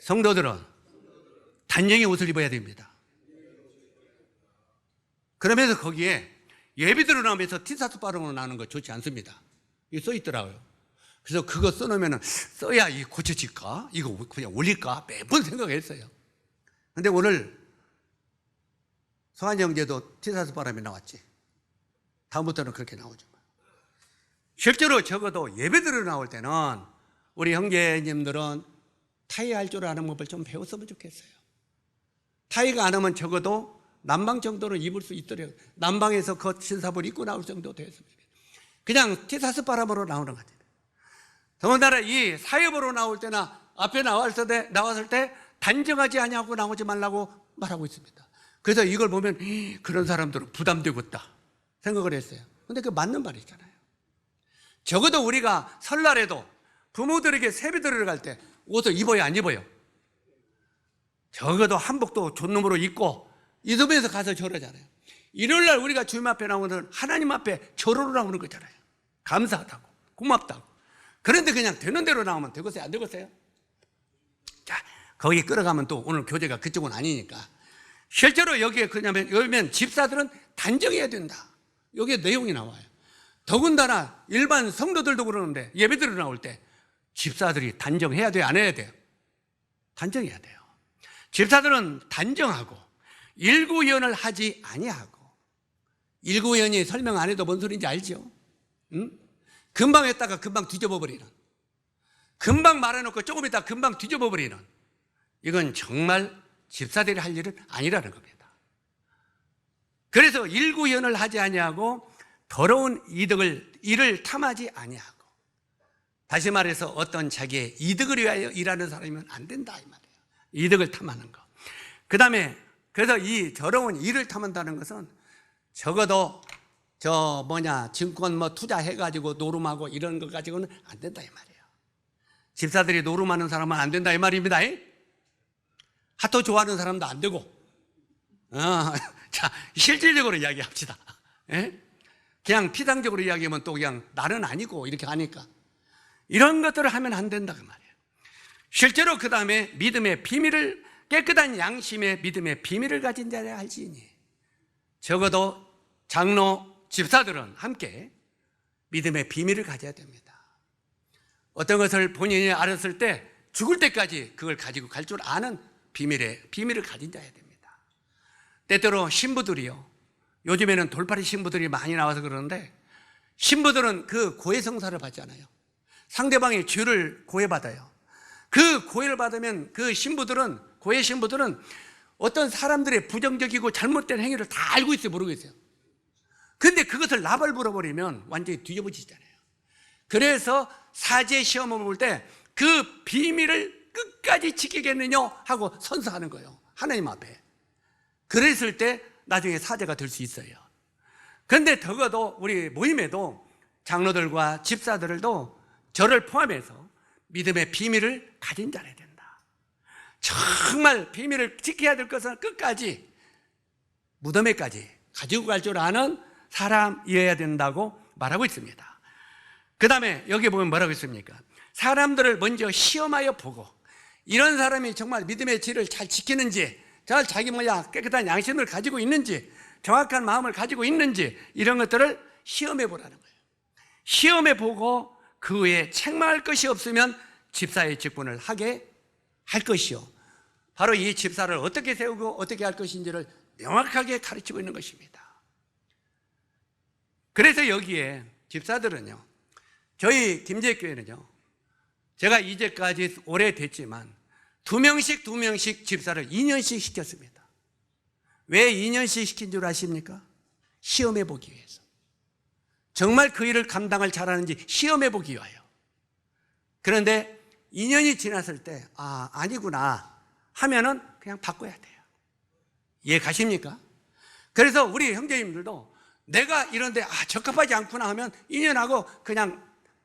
성도들은 단정히 옷을 입어야 됩니다. 그러면서 거기에 예배 드리러 나오면서 티셔츠 바르고 나오는 거 좋지 않습니다. 이게 써 있더라고요. 그래서 그거 써놓으면 써야 이 고쳐질까? 이거 그냥 올릴까? 매번 생각했어요. 근데 오늘 성환 형제도 티셔츠 바람이 나왔지. 다음부터는 그렇게 나오죠. 실제로 적어도 예배 드리러 나올 때는 우리 형제님들은 타이 할 줄 아는 법을 좀 배웠으면 좋겠어요. 타이가 안 하면 적어도 남방 정도는 입을 수 있도록, 남방에서 그 신사복을 입고 나올 정도 되었으면 좋겠어요. 그냥 티셔츠 바람으로 나오는 것 같아요. 더군다나 이 사회보러 나올 때나 앞에 나왔을 때 단정하지 아니하고 나오지 말라고 말하고 있습니다. 그래서 이걸 보면 그런 사람들은 부담되겠다 생각을 했어요. 근데 그게 맞는 말이잖아요. 적어도 우리가 설날에도 부모들에게 세배 드리러 갈 때 옷을 입어요, 안 입어요? 적어도 한복도 존놈으로 입고 이러면서 가서 절하잖아요. 일요일날 우리가 주님 앞에 나오는 하나님 앞에 절호로 나오는 거잖아요. 감사하다고, 고맙다고. 그런데 그냥 되는 대로 나오면 되겠어요? 안 되겠어요? 자, 거기 끌어가면 또 오늘 교재가 그쪽은 아니니까. 실제로 여기에 그러면 집사들은 단정해야 된다. 여기에 내용이 나와요. 더군다나 일반 성도들도 그러는데 예배드려 나올 때 집사들이 단정해야 돼요? 안 해야 돼요? 단정해야 돼요. 집사들은 단정하고 일구연을 하지 아니하고. 일구연이 설명 안 해도 뭔 소리인지 알죠? 응? 금방 했다가 금방 뒤집어 버리는, 금방 말해놓고 조금 있다가 금방 뒤집어 버리는, 이건 정말 집사들이 할 일은 아니라는 겁니다. 그래서 일구연을 하지 아니하고 더러운 일을 탐하지 아니하고. 다시 말해서 어떤 자기의 이득을 위하여 일하는 사람이면 안 된다 이 말이에요. 이득을 탐하는 거. 그 다음에 그래서 이 더러운 일을 탐한다는 것은 적어도 증권 투자해가지고 노름하고 이런 것 가지고는 안 된다 이 말이에요. 집사들이 노름하는 사람은 안 된다 이 말입니다. 핫토 좋아하는 사람도 안 되고. 자, 실질적으로 이야기합시다. 그냥 피상적으로 이야기하면 또 그냥 나는 아니고 이렇게 하니까 이런 것들을 하면 안 된다 그 말이에요. 실제로 그 다음에 믿음의 비밀을, 깨끗한 양심의 믿음의 비밀을 가진 자라 할지니. 적어도 장로, 집사들은 함께 믿음의 비밀을 가져야 됩니다. 어떤 것을 본인이 알았을 때 죽을 때까지 그걸 가지고 갈 줄 아는 비밀을 가진 자야 됩니다. 때때로 신부들이요, 요즘에는 돌팔이 신부들이 많이 나와서 그러는데, 신부들은 그 고해성사를 받잖아요. 상대방의 죄를 고해받아요. 그 고해를 받으면 그 신부들은, 고해 신부들은 어떤 사람들의 부정적이고 잘못된 행위를 다 알고 있어요, 모르고 있어요. 근데 그것을 나발불어 버리면 완전히 뒤집어지잖아요. 그래서 사제 시험을 볼 때 그 비밀을 끝까지 지키겠느냐 하고 선서하는 거예요, 하나님 앞에. 그랬을 때 나중에 사제가 될 수 있어요. 그런데 적어도 우리 모임에도 장로들과 집사들도 저를 포함해서 믿음의 비밀을 가진 자라야 된다. 정말 비밀을 지켜야 될 것은 끝까지 무덤에까지 가지고 갈 줄 아는 사람이어야 된다고 말하고 있습니다. 그 다음에 여기 보면 뭐라고 있습니까? 사람들을 먼저 시험하여 보고, 이런 사람이 정말 믿음의 질을 잘 지키는지, 자기 깨끗한 양심을 가지고 있는지, 정확한 마음을 가지고 있는지, 이런 것들을 시험해 보라는 거예요. 시험해 보고 그 후에 책망할 것이 없으면 집사의 직분을 하게 할 것이요, 바로 이 집사를 어떻게 세우고 어떻게 할 것인지를 명확하게 가르치고 있는 것입니다. 그래서 여기에 집사들은요, 저희 김제교회는요, 제가 이제까지 오래됐지만 2명씩 집사를 2년씩 시켰습니다. 왜 2년씩 시킨 줄 아십니까? 시험해 보기 위해서. 정말 그 일을 감당을 잘하는지 시험해 보기 위하여. 그런데 2년이 지났을 때 아니구나 하면은 그냥 바꿔야 돼요. 이해 가십니까? 그래서 우리 형제님들도 내가 이런데 적합하지 않구나 하면 2년하고 그냥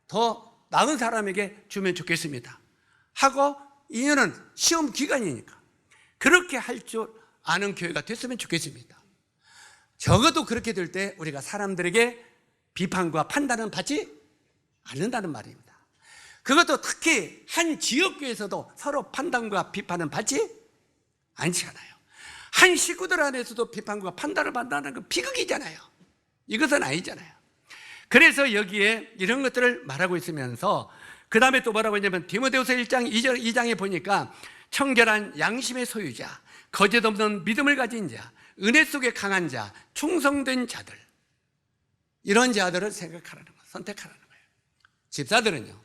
더 나은 사람에게 주면 좋겠습니다 하고, 2년은 시험 기간이니까 그렇게 할 줄 아는 교회가 됐으면 좋겠습니다. 적어도 그렇게 될 때 우리가 사람들에게 비판과 판단은 받지 않는다는 말입니다. 그것도 특히 한 지역교회에서도 서로 판단과 비판은 받지 않잖아요. 한 식구들 안에서도 비판과 판단을 받는다는 건 비극이잖아요. 이것은 아니잖아요. 그래서 여기에 이런 것들을 말하고 있으면서 그 다음에 또 뭐라고 했냐면, 디모데후서 1장 2장에 보니까 청결한 양심의 소유자, 거짓 없는 믿음을 가진 자, 은혜 속에 강한 자, 충성된 자들, 이런 자들을 생각하라는 거예요, 선택하라는 거예요. 집사들은요,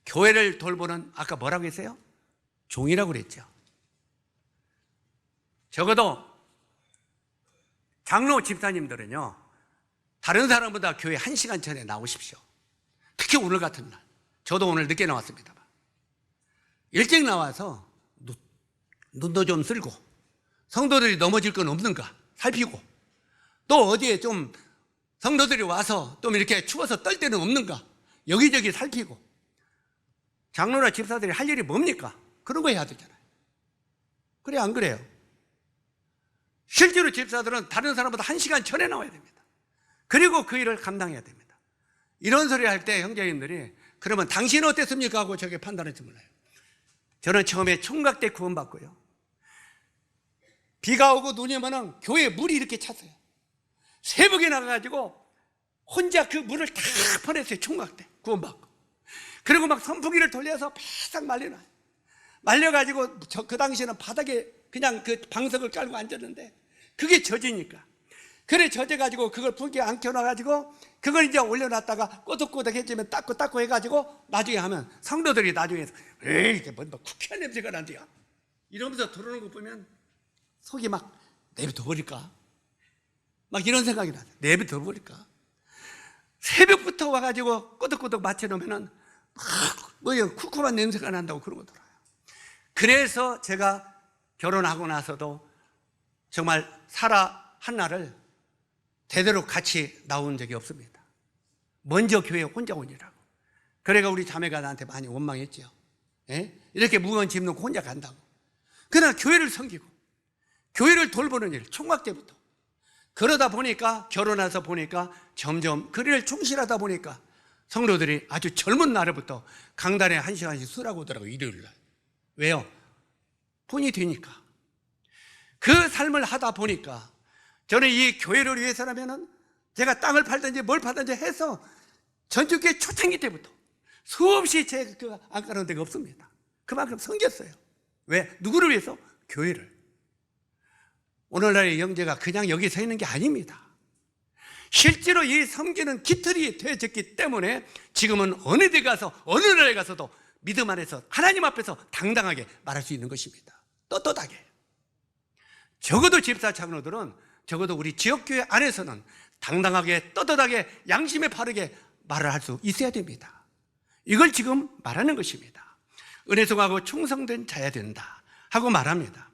교회를 돌보는, 아까 뭐라고 했어요? 종이라고 그랬죠. 적어도 장로 집사님들은요, 다른 사람보다 교회 1시간 전에 나오십시오. 특히 오늘 같은 날. 저도 오늘 늦게 나왔습니다. 일찍 나와서 눈도 좀 쓸고, 성도들이 넘어질 건 없는가 살피고, 또 어디에 좀 성도들이 와서 좀 이렇게 추워서 떨 데는 없는가 여기저기 살피고. 장로나 집사들이 할 일이 뭡니까? 그런 거 해야 되잖아요. 그래, 안 그래요? 실제로 집사들은 다른 사람보다 1시간 전에 나와야 됩니다. 그리고 그 일을 감당해야 됩니다. 이런 소리 할 때 형제님들이 그러면 당신은 어땠습니까? 하고 저게 판단할지 몰라요. 저는 처음에 총각 때 구원받고요, 비가 오고 눈이 오면 교회에 물이 이렇게 찼어요. 새벽에 나가가지고 혼자 그 물을 다 퍼냈어요. 총각 때 구원받고. 그리고 막 선풍기를 돌려서 바싹 말려놔요. 말려가지고 그 당시에는 바닥에 그냥 그 방석을 깔고 앉았는데 그게 젖으니까, 그래 젖어가지고 그걸 불기에 안 켜놔가지고 그걸 이제 올려놨다가 꼬득꼬득해지면 닦고 해가지고 나중에 하면 성도들이 나중에 에이 이게 뭐 쿠키한 냄새가 난대요 이러면서 들어오는 거 보면 속이 막 내버려 버릴까, 막 이런 생각이 나요. 내버려 버릴까. 새벽부터 와가지고 꼬득꼬득 맞춰놓으면은 뭐야 쿠쿠한 냄새가 난다고 그러고 들어요. 그래서 제가 결혼하고 나서도 정말 사라 한나를 제대로 같이 나온 적이 없습니다. 먼저 교회에 혼자 오니라고. 그래가 우리 자매가 나한테 많이 원망했죠. 예? 이렇게 무거운 짐 놓고 혼자 간다고. 그러나 교회를 섬기고 교회를 돌보는 일, 총각 때부터. 그러다 보니까 결혼해서 보니까 점점 그 일을 충실하다 보니까 성도들이 아주 젊은 날부터 강단에 1시간씩 쓰라고 하더라고요. 일요일날. 왜요? 돈이 되니까. 그 삶을 하다 보니까 저는 이 교회를 위해서라면은 제가 땅을 팔든지 뭘 팔든지 해서 전주교회 초창기 때부터 수없이 제가 안 가는 데가 없습니다. 그만큼 섬겼어요. 왜? 누구를 위해서? 교회를. 오늘날의 영제가 그냥 여기 서 있는 게 아닙니다. 실제로 이 섬기는 깃털이 되어졌기 때문에 지금은 어느 데 가서 어느 나라에 가서도 믿음 안에서 하나님 앞에서 당당하게 말할 수 있는 것입니다. 떳떳하게. 적어도 집사 장로들은 적어도 우리 지역교회 안에서는 당당하게 떳떳하게 양심에 바르게 말을 할 수 있어야 됩니다. 이걸 지금 말하는 것입니다. 은혜송하고 충성된 자야 된다 하고 말합니다.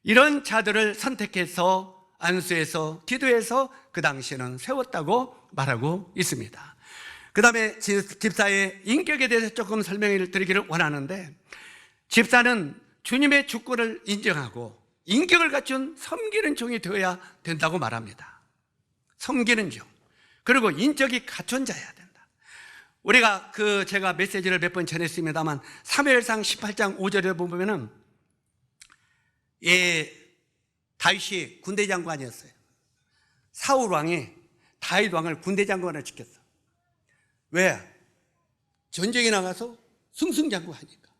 이런 자들을 선택해서 안수해서 기도해서 그 당시에는 세웠다고 말하고 있습니다. 그 다음에 집사의 인격에 대해서 조금 설명을 드리기를 원하는데, 집사는 주님의 주권을 인정하고 인격을 갖춘 섬기는 종이 되어야 된다고 말합니다. 섬기는 종, 그리고 인격이 갖춘 자여야 된다. 우리가 제가 메시지를 몇 번 전했습니다만 사무엘상 18장 5절에 보면은 다윗이 군대 장관이었어요. 사울 왕이 다윗 왕을 군대 장관을 시켰어. 왜? 전쟁에 나가서 승승장구하니까.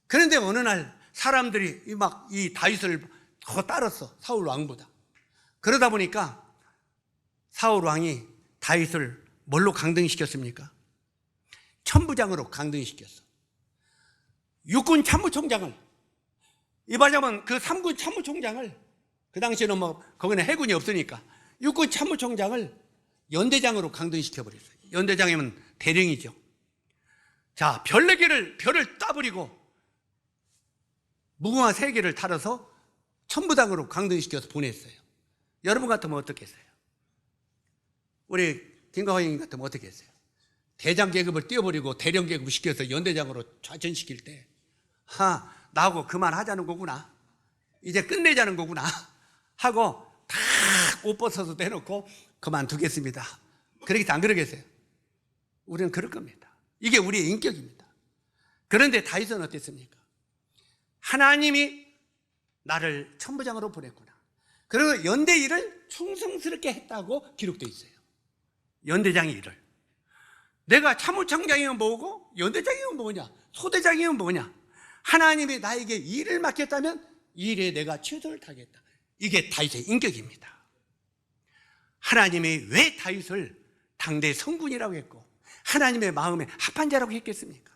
그런데 어느 날 사람들이 이 다윗을 더 따랐어, 사울 왕보다. 그러다 보니까 사울 왕이 다윗을 뭘로 강등시켰습니까? 천부장으로 강등시켰어. 육군 참모총장을, 이바자면 그 3군 참모총장을, 그 당시에는 거기는 해군이 없으니까 육군 참모총장을 연대장으로 강등시켜버렸어요. 연대장이면 대령이죠. 자, 별 4개를 별을 따버리고 무궁화 3개를 달아서 천부장으로 강등시켜서 보냈어요. 여러분 같으면 어떻게 했어요? 우리 김광희 같으면 어떻게 했어요? 대장 계급을 띄워버리고 대령 계급을 시켜서 연대장으로 좌천시킬 때, 나하고 그만하자는 거구나, 이제 끝내자는 거구나 하고 다 옷 벗어서 내놓고 그만두겠습니다. 그러겠어요? 안 그러겠어요? 우리는 그럴 겁니다. 이게 우리의 인격입니다. 그런데 다윗은 어땠습니까? 하나님이 나를 천부장으로 보냈구나. 그리고 연대 일을 충성스럽게 했다고 기록되어 있어요. 연대장의 일을. 내가 참모총장이면 뭐고 연대장이면 뭐냐, 소대장이면 뭐냐, 하나님이 나에게 일을 맡겼다면 이 일에 내가 최선을 다하겠다. 이게 다윗의 인격입니다. 하나님이 왜 다윗을 당대 성군이라고 했고 하나님의 마음에 합한 자라고 했겠습니까?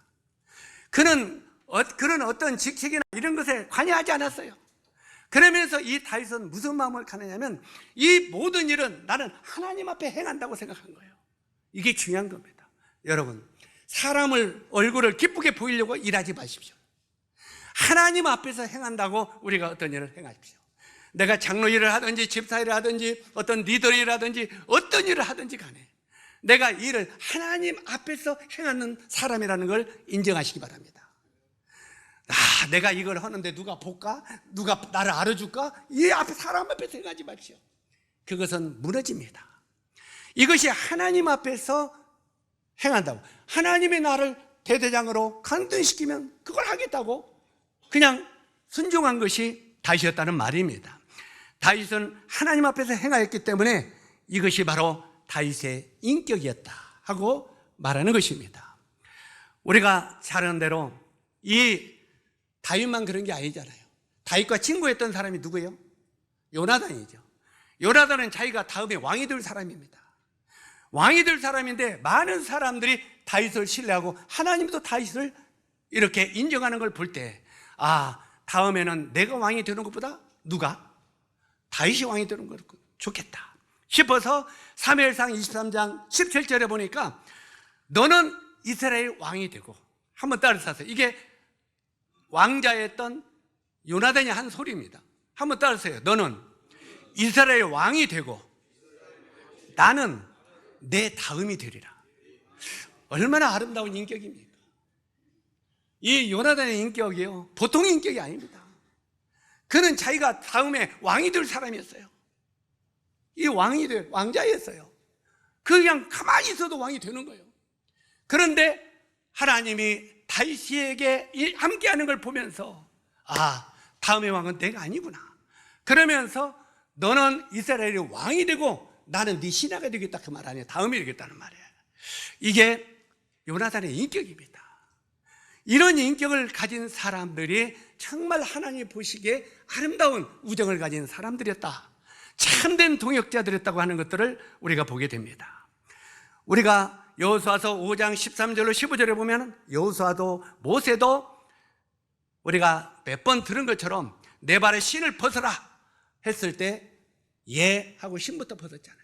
그는 그런 어떤 직책이나 이런 것에 관여하지 않았어요. 그러면서 이 다윗은 무슨 마음을 가느냐면 이 모든 일은 나는 하나님 앞에 행한다고 생각한 거예요. 이게 중요한 겁니다. 여러분, 사람을 얼굴을 기쁘게 보이려고 일하지 마십시오. 하나님 앞에서 행한다고 우리가 어떤 일을 행하십시오. 내가 장로 일을 하든지 집사 일을 하든지 어떤 리더 일을 하든지 어떤 일을 하든지 간에 내가 일을 하나님 앞에서 행하는 사람이라는 걸 인정하시기 바랍니다. 내가 이걸 하는데 누가 볼까? 누가 나를 알아줄까? 이 앞에 사람 앞에 생각하지 마십시오. 그것은 무너집니다. 이것이 하나님 앞에서 행한다고, 하나님이 나를 대대장으로 간등시키면 그걸 하겠다고 그냥 순종한 것이 다윗이었다는 말입니다. 다윗은 하나님 앞에서 행하였기 때문에 이것이 바로 다윗의 인격이었다 하고 말하는 것입니다. 우리가 잘 아는 대로 이 다윗만 그런 게 아니잖아요. 다윗과 친구였던 사람이 누구예요? 요나단이죠. 요나단은 자기가 다음에 왕이 될 사람입니다. 왕이 될 사람인데 많은 사람들이 다윗을 신뢰하고 하나님도 다윗을 이렇게 인정하는 걸 볼 때, 다음에는 내가 왕이 되는 것보다 누가? 다윗이 왕이 되는 거 좋겠다 싶어서 사무엘상 23장 17절에 보니까 너는 이스라엘 왕이 되고, 한번 따라서 이게 왕자였던 요나단이 한 소리입니다. 한번 따라서요. 너는 이스라엘 왕이 되고 나는 내 다음이 되리라. 얼마나 아름다운 인격입니까? 이 요나단의 인격이요, 보통 인격이 아닙니다. 그는 자기가 다음에 왕이 될 사람이었어요. 이 왕이 될 왕자였어요. 그냥 가만히 있어도 왕이 되는 거예요. 그런데 하나님이 다윗에게 함께하는 걸 보면서 다음의 왕은 내가 아니구나. 그러면서 너는 이스라엘의 왕이 되고 나는 네 신하가 되겠다, 그 말 아니에요. 다음이 되겠다는 말이에요. 이게 요나단의 인격입니다. 이런 인격을 가진 사람들이 정말 하나님이 보시기에 아름다운 우정을 가진 사람들이었다, 참된 동역자들이었다고 하는 것들을 우리가 보게 됩니다. 우리가 여호수아서 5장 13절로 15절에 보면 여호수아도 모세도 우리가 몇 번 들은 것처럼 내 발에 신을 벗어라 했을 때 예 하고 신부터 벗었잖아요.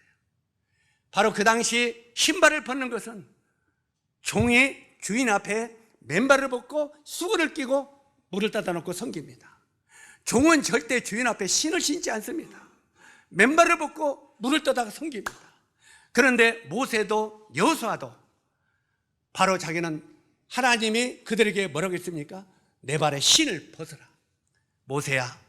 바로 그 당시 신발을 벗는 것은 종이 주인 앞에 맨발을 벗고 수건을 끼고 물을 따다 놓고 섬깁니다. 종은 절대 주인 앞에 신을 신지 않습니다. 맨발을 벗고 물을 떠다가 섬깁니다. 그런데 모세도 여호수아도 바로 자기는 하나님이 그들에게 뭐라고 했습니까? 내 발에 신을 벗어라. 모세야,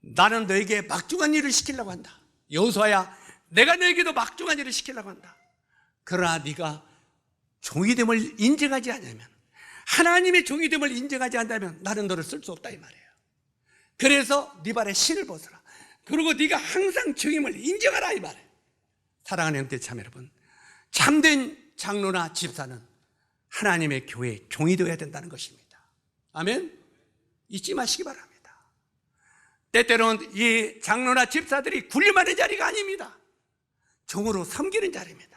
나는 너에게 막중한 일을 시키려고 한다. 여호수아야, 내가 너에게도 막중한 일을 시키려고 한다. 그러나 네가 종이됨을 인정하지 않으면, 하나님의 종이됨을 인정하지 않는다면 나는 너를 쓸 수 없다, 이 말이에요. 그래서 네 발에 신을 벗어라. 그리고 네가 항상 종임을 인정하라, 이 말이에요. 사랑하는 형제 참 여러분, 참된 장로나 집사는 하나님의 교회의 종이 되어야 된다는 것입니다. 아멘? 잊지 마시기 바랍니다. 때때로는 이 장로나 집사들이 군림하는 자리가 아닙니다. 종으로 섬기는 자리입니다.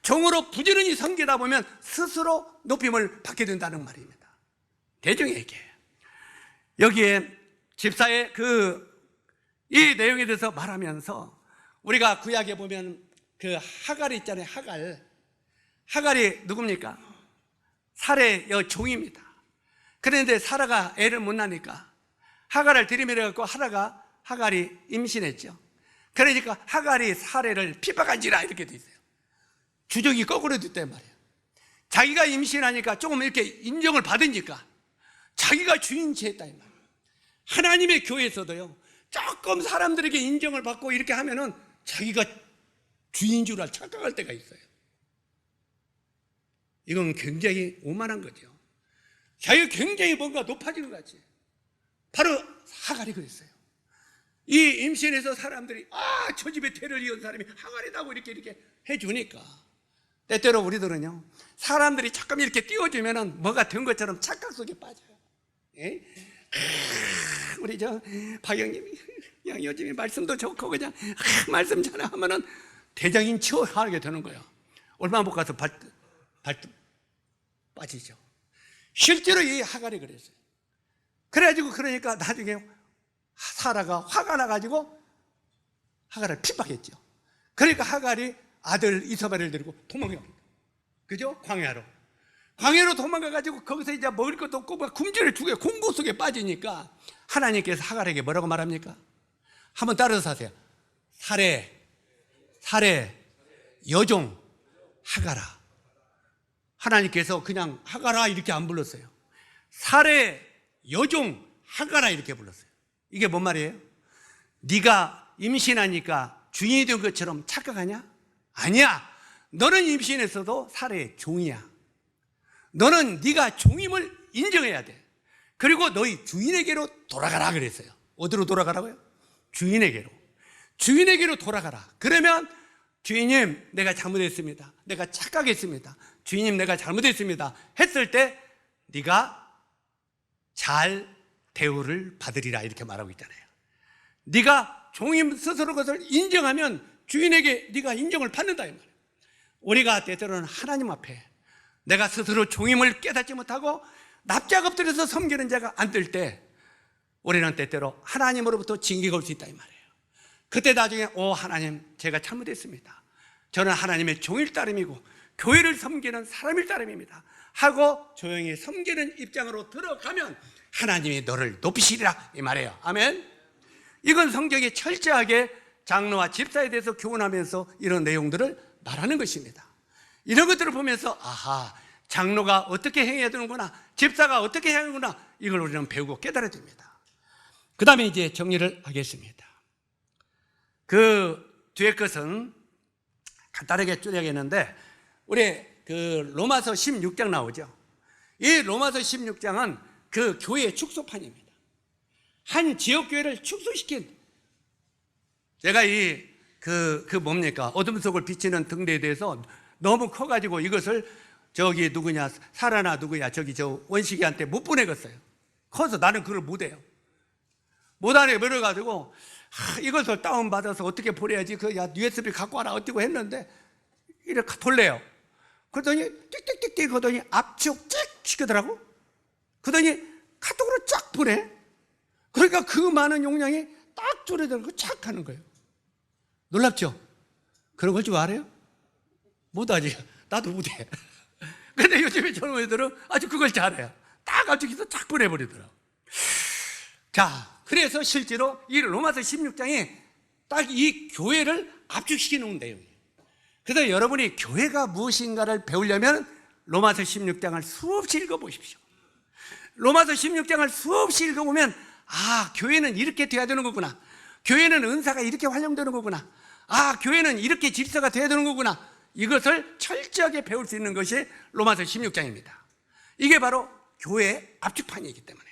종으로 부지런히 섬기다 보면 스스로 높임을 받게 된다는 말입니다. 대중에게. 여기에 집사의 이 내용에 대해서 말하면서 우리가 구약에 보면 그 하갈이 있잖아요. 하갈이 누굽니까? 사라의 종입니다. 그런데 사라가 애를 못 낳으니까 하갈을 들이밀어갖고 하갈이 임신했죠. 그러니까 하갈이 사라를 핍박한지라 이렇게 돼 있어요. 주적이 거꾸로 됐단 말이에요. 자기가 임신하니까 조금 이렇게 인정을 받으니까 자기가 주인치 했다 이 말이에요. 하나님의 교회에서도요, 조금 사람들에게 인정을 받고 이렇게 하면은 자기가 주인 줄 착각할 때가 있어요. 이건 굉장히 오만한 거죠. 자기가 굉장히 뭔가 높아지는 것 같지. 바로 하갈이 그랬어요. 이 임신해서 사람들이 저 집에 태를 이은 사람이 하갈이라고 이렇게 해주니까, 때때로 우리들은요, 사람들이 잠깐 이렇게 띄워주면은 뭐가 된 것처럼 착각 속에 빠져요. 예? 우리 박영님이 그냥 요즘에 말씀도 좋고 그냥 말씀 전하면은 대장인 척 하게 되는 거예요. 얼마 못 가서 발 빠지죠. 실제로 이 하갈이 그랬어요. 그래가지고 그러니까 나중에 사라가 화가 나가지고 하갈을 핍박했죠. 그러니까 하갈이 아들 이서벨을 데리고 도망갑니다. 그죠? 광야로 도망가가지고 거기서 이제 먹을 것도 없고 굶주려 죽어요. 공고 속에 빠지니까 하나님께서 하갈에게 뭐라고 말합니까? 한번 따라서 하세요. 사례 여종 하갈아. 하나님께서 그냥 하갈아 이렇게 안 불렀어요. 사례 여종 하가라 이렇게 불렀어요. 이게 뭔 말이에요? 네가 임신하니까 주인이 된 것처럼 착각하냐? 아니야. 너는 임신했어도 살해의 종이야. 너는 네가 종임을 인정해야 돼. 그리고 너희 주인에게로 돌아가라 그랬어요. 어디로 돌아가라고요? 주인에게로. 주인에게로 돌아가라. 그러면 주인님 내가 잘못했습니다. 내가 착각했습니다. 주인님 내가 잘못했습니다. 했을 때 네가 잘 대우를 받으리라 이렇게 말하고 있잖아요. 네가 종임 스스로 그것을 인정하면 주인에게 네가 인정을 받는다 이 말이에요. 우리가 때때로는 하나님 앞에 내가 스스로 종임을 깨닫지 못하고 납작 엎드려서 섬기는 자가 안 될 때 우리는 때때로 하나님으로부터 징계가 올 수 있다 이 말이에요. 그때 나중에 하나님 제가 잘못했습니다. 저는 하나님의 종일 따름이고 교회를 섬기는 사람일 따름입니다 하고 조용히 섬기는 입장으로 들어가면 하나님이 너를 높이시리라 이 말이에요. 아멘. 이건 성경이 철저하게 장로와 집사에 대해서 교훈하면서 이런 내용들을 말하는 것입니다. 이런 것들을 보면서 아하, 장로가 어떻게 행해야 되는구나, 집사가 어떻게 해야 하는구나, 이걸 우리는 배우고 깨달아야 됩니다. 그 다음에 이제 정리를 하겠습니다. 그 뒤에 것은 간단하게 줄여야겠는데 우리 그 로마서 16장 나오죠. 이 로마서 16장은 그 교회의 축소판입니다. 한 지역교회를 축소시킨, 제가 뭡니까? 어둠 속을 비치는 등대에 대해서 너무 커가지고 이것을 저기 누구냐, 사라나 누구야, 저기 저 원식이한테 못 보내겠어요. 커서 나는 그걸 못해요. 못하네 그래가지고 이것을 다운받아서 어떻게 보내야지, USB 갖고 와라 어쩌고 했는데 이렇게 돌려요. 그러더니 띡띡띡띡 하더니 압축 찍 시키더라고. 그러더니 카톡으로 쫙 보내. 그러니까 그 많은 용량이 딱 줄어들고 착 하는 거예요. 놀랍죠? 그런 걸 줄 알아요? 못하지. 나도 못해. 근데 요즘에 젊은 애들은 아주 그걸 잘해요. 딱 압축해서 쫙 보내버리더라고. 자, 그래서 실제로 이 로마서 16장이 딱 이 교회를 압축시켜 놓은 내용이에요. 그래서 여러분이 교회가 무엇인가를 배우려면 로마서 16장을 수없이 읽어보십시오. 로마서 16장을 수없이 읽어보면 교회는 이렇게 돼야 되는 거구나. 교회는 은사가 이렇게 활용되는 거구나. 교회는 이렇게 질서가 돼야 되는 거구나. 이것을 철저하게 배울 수 있는 것이 로마서 16장입니다. 이게 바로 교회의 압축판이기 때문에.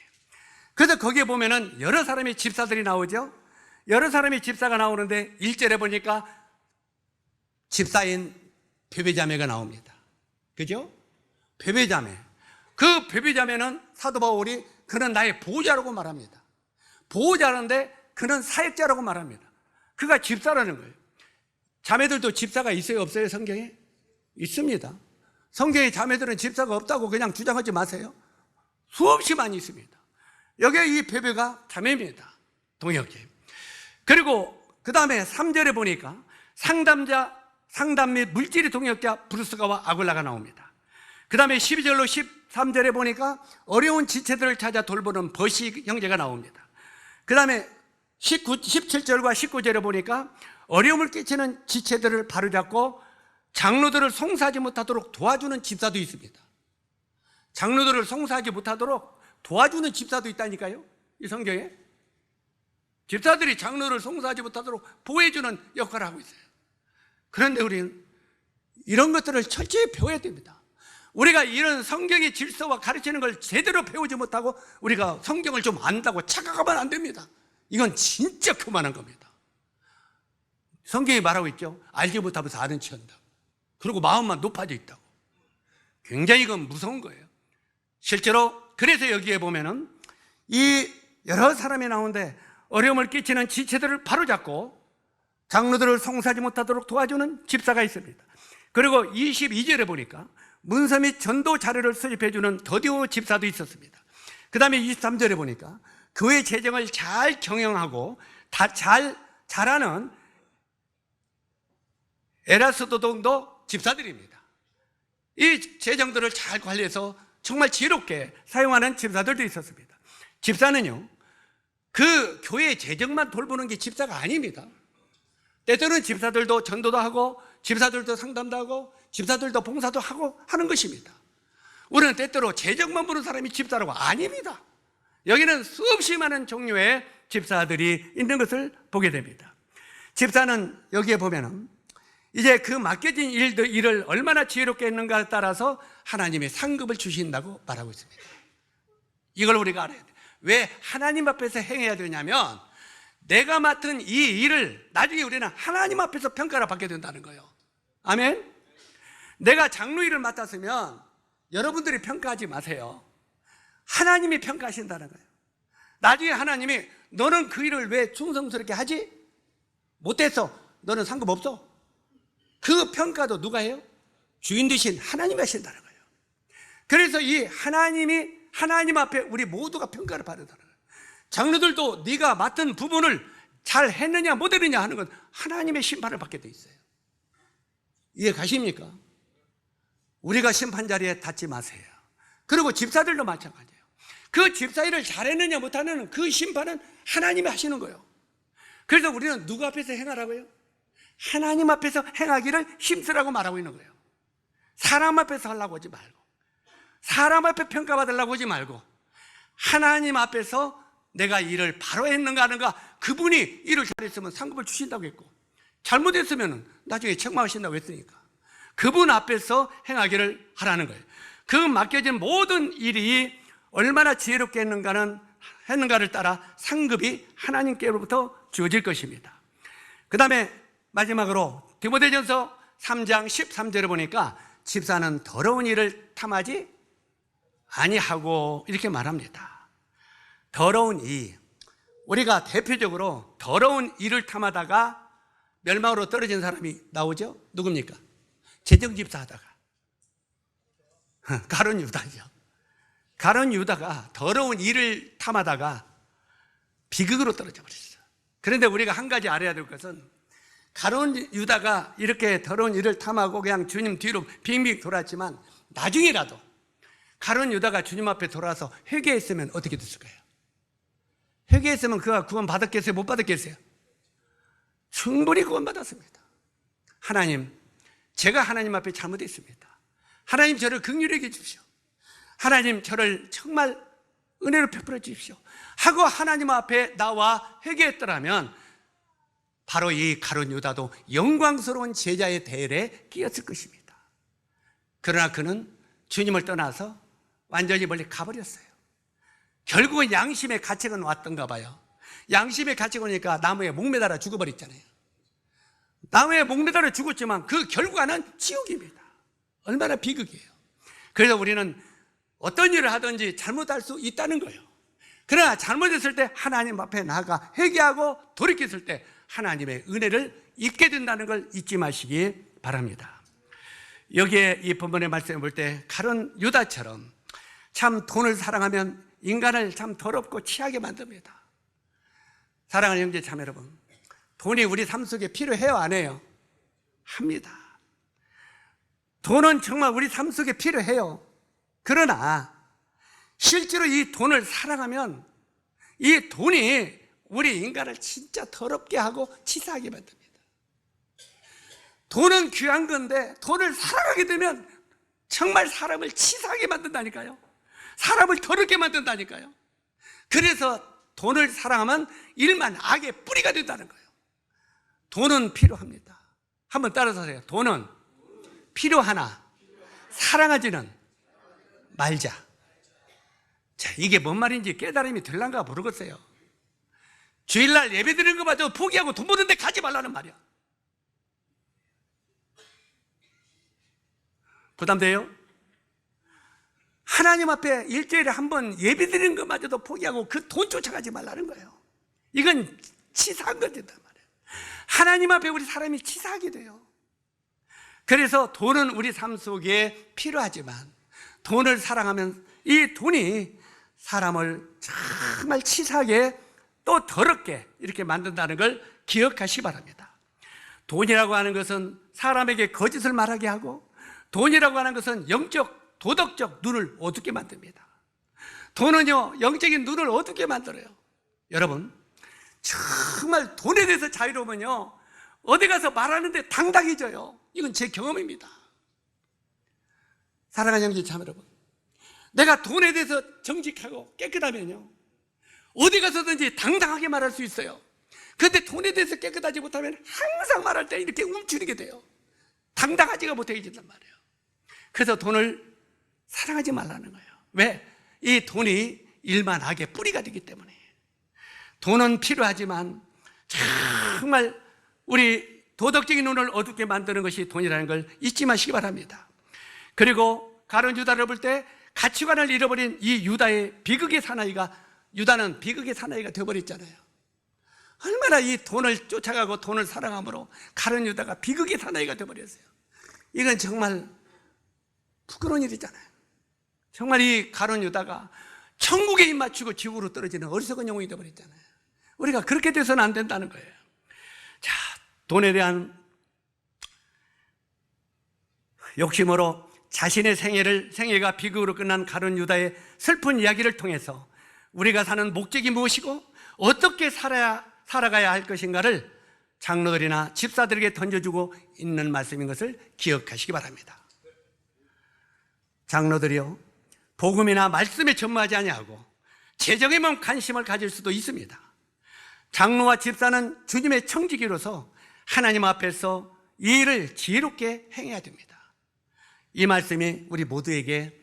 그래서 거기에 보면은 여러 사람의 집사들이 나오죠. 여러 사람의 집사가 나오는데 1절에 보니까 집사인 베베자매가 나옵니다. 그죠? 베베자매. 그 베베자매는 사도 바울이 그는 나의 보호자라고 말합니다. 보호자인데 그는 사역자라고 말합니다. 그가 집사라는 거예요. 자매들도 집사가 있어요, 없어요? 성경에? 있습니다. 성경에 자매들은 집사가 없다고 그냥 주장하지 마세요. 수없이 많이 있습니다. 여기에 이 베베가 자매입니다. 동역자. 그리고 그 다음에 3절에 보니까 상담 및 물질의 동역자 브루스가와 아굴라가 나옵니다. 그 다음에 12절로 13절에 보니까 어려운 지체들을 찾아 돌보는 버시 형제가 나옵니다. 그 다음에 17절과 19절에 보니까 어려움을 끼치는 지체들을 바로잡고 장로들을 송사하지 못하도록 도와주는 집사도 있습니다. 장로들을 송사하지 못하도록 도와주는 집사도 있다니까요, 이 성경에. 집사들이 장로를 송사하지 못하도록 보호해주는 역할을 하고 있어요. 그런데 우리는 이런 것들을 철저히 배워야 됩니다. 우리가 이런 성경의 질서와 가르치는 걸 제대로 배우지 못하고 우리가 성경을 좀 안다고 착각하면 안 됩니다. 이건 진짜 그만한 겁니다. 성경이 말하고 있죠. 알지 못하면서 아는 체한다. 그리고 마음만 높아져 있다고. 굉장히 이건 무서운 거예요. 실제로 그래서 여기에 보면은 이 여러 사람이 나오는데 어려움을 끼치는 지체들을 바로잡고 장로들을 송사하지 못하도록 도와주는 집사가 있습니다. 그리고 22절에 보니까 문서 및 전도 자료를 수집해주는 더디오 집사도 있었습니다. 그 다음에 23절에 보니까 교회 재정을 잘 경영하고 잘하는 에라스도 정도 집사들입니다. 이 재정들을 잘 관리해서 정말 지혜롭게 사용하는 집사들도 있었습니다. 집사는요, 그 교회 재정만 돌보는 게 집사가 아닙니다. 때때로는 집사들도 전도도 하고 집사들도 상담도 하고 집사들도 봉사도 하고 하는 것입니다. 우리는 때때로 재정만 보는 사람이 집사라고 아닙니다. 여기는 수없이 많은 종류의 집사들이 있는 것을 보게 됩니다. 집사는 여기에 보면은 이제 그 맡겨진 일을 얼마나 지혜롭게 했는가에 따라서 하나님의 상급을 주신다고 말하고 있습니다. 이걸 우리가 알아야 돼요. 왜 하나님 앞에서 행해야 되냐면 내가 맡은 이 일을 나중에 우리는 하나님 앞에서 평가를 받게 된다는 거예요. 아멘. 내가 장로 일을 맡았으면 여러분들이 평가하지 마세요. 하나님이 평가하신다는 거예요. 나중에 하나님이 너는 그 일을 왜 충성스럽게 하지? 못했어. 너는 상급 없어. 그 평가도 누가 해요? 주인 되신 하나님이 하신다는 거예요. 그래서 이 하나님 앞에 우리 모두가 평가를 받는다는 거예요. 장로들도 네가 맡은 부분을 잘 했느냐 못했느냐 하는 건 하나님의 심판을 받게 돼 있어요. 이해 가십니까? 우리가 심판 자리에 닿지 마세요. 그리고 집사들도 마찬가지예요. 그 집사 일을 잘했느냐 못하느냐 그 심판은 하나님이 하시는 거예요. 그래서 우리는 누구 앞에서 행하라고요? 하나님 앞에서 행하기를 힘쓰라고 말하고 있는 거예요. 사람 앞에서 하려고 하지 말고, 사람 앞에 평가받으려고 하지 말고, 하나님 앞에서 내가 일을 바로 했는가 하는가, 그분이 일을 잘했으면 상급을 주신다고 했고, 잘못했으면 나중에 책망하신다고 했으니까 그분 앞에서 행하기를 하라는 거예요. 그 맡겨진 모든 일이 얼마나 지혜롭게 했는가를 따라 상급이 하나님께로부터 주어질 것입니다. 그 다음에 마지막으로 디모데전서 3장 13절에 보니까 집사는 더러운 일을 탐하지 아니하고 이렇게 말합니다. 더러운 일, 우리가 대표적으로 더러운 일을 탐하다가 멸망으로 떨어진 사람이 나오죠? 누굽니까? 재정집사 하다가 가룟 유다죠. 가룟 유다가 더러운 일을 탐하다가 비극으로 떨어져 버렸어요. 그런데 우리가 한 가지 알아야 될 것은 가룟 유다가 이렇게 더러운 일을 탐하고 그냥 주님 뒤로 빙빙 돌았지만 나중에라도 가룟 유다가 주님 앞에 돌아와서 회개했으면 어떻게 됐을까요? 회개했으면 그가 구원 받았겠어요? 못 받았겠어요? 충분히 구원 받았습니다. 하나님, 제가 하나님 앞에 잘못했습니다. 하나님 저를 긍휼히 여겨 주십시오. 하나님 저를 정말 은혜로 베풀어 주십시오 하고 하나님 앞에 나와 회개했더라면 바로 이 가룟 유다도 영광스러운 제자의 대열에 끼었을 것입니다. 그러나 그는 주님을 떠나서 완전히 멀리 가버렸어요. 결국은 양심의 가책은 왔던가 봐요. 양심의 가책이 오니까 나무에 목매달아 죽어버렸잖아요. 나무에 목매달아 죽었지만 그 결과는 지옥입니다. 얼마나 비극이에요. 그래서 우리는 어떤 일을 하든지 잘못할 수 있다는 거예요. 그러나 잘못했을 때 하나님 앞에 나아가 회개하고 돌이켰을 때 하나님의 은혜를 입게 된다는 걸 잊지 마시기 바랍니다. 여기에 이 본문의 말씀을 볼 때 가룟 유다처럼 참 돈을 사랑하면 인간을 참 더럽고 취하게 만듭니다. 사랑하는 형제 자매 여러분, 돈이 우리 삶 속에 필요해요, 안 해요? 합니다. 돈은 정말 우리 삶 속에 필요해요. 그러나 실제로 이 돈을 사랑하면 이 돈이 우리 인간을 진짜 더럽게 하고 치사하게 만듭니다. 돈은 귀한 건데 돈을 사랑하게 되면 정말 사람을 치사하게 만든다니까요. 사람을 더럽게 만든다니까요. 그래서 돈을 사랑하면 일만 악의 뿌리가 된다는 거예요. 돈은 필요합니다. 한번 따라서 하세요. 돈은 필요하나 사랑하지는 말자. 자, 이게 뭔 말인지 깨달음이 들란가 모르겠어요. 주일날 예배 드리는 것마저 포기하고 돈 버는 데 가지 말라는 말이야. 부담돼요? 하나님 앞에 일주일에 한 번 예배 드리는 것마저도 포기하고 그 돈 쫓아가지 말라는 거예요. 이건 치사한 거된단 말이에요. 하나님 앞에 우리 사람이 치사하게 돼요. 그래서 돈은 우리 삶 속에 필요하지만 돈을 사랑하면 이 돈이 사람을 정말 치사하게 또 더럽게 이렇게 만든다는 걸 기억하시기 바랍니다. 돈이라고 하는 것은 사람에게 거짓을 말하게 하고 돈이라고 하는 것은 영적 도덕적 눈을 어둡게 만듭니다. 돈은요 영적인 눈을 어둡게 만들어요. 여러분 정말 돈에 대해서 자유로우면요 어디 가서 말하는데 당당해져요. 이건 제 경험입니다. 사랑하는 형제 자매 여러분, 내가 돈에 대해서 정직하고 깨끗하면요 어디 가서든지 당당하게 말할 수 있어요. 그런데 돈에 대해서 깨끗하지 못하면 항상 말할 때 이렇게 움츠리게 돼요. 당당하지가 못해진단 말이에요. 그래서 돈을 사랑하지 말라는 거예요. 왜? 이 돈이 일만하게 뿌리가 되기 때문에. 돈은 필요하지만 정말 우리 도덕적인 눈을 어둡게 만드는 것이 돈이라는 걸 잊지 마시기 바랍니다. 그리고 가룟 유다를 볼 때 가치관을 잃어버린 이 유다의 비극의 사나이가, 유다는 비극의 사나이가 되어버렸잖아요. 얼마나 이 돈을 쫓아가고 돈을 사랑함으로 가룟 유다가 비극의 사나이가 되어버렸어요. 이건 정말 부끄러운 일이잖아요. 정말 이 가룟 유다가 천국에 입 맞추고 지옥으로 떨어지는 어리석은 영웅이 되어버렸잖아요. 우리가 그렇게 돼서는 안 된다는 거예요. 자, 돈에 대한 욕심으로 자신의 생애가 비극으로 끝난 가룟 유다의 슬픈 이야기를 통해서 우리가 사는 목적이 무엇이고 어떻게 살아가야 할 것인가를 장로들이나 집사들에게 던져주고 있는 말씀인 것을 기억하시기 바랍니다. 장로들이요, 복음이나 말씀에 전무하지 아니하고 재정에만 관심을 가질 수도 있습니다. 장로와 집사는 주님의 청지기로서 하나님 앞에서 이 일을 지혜롭게 행해야 됩니다. 이 말씀이 우리 모두에게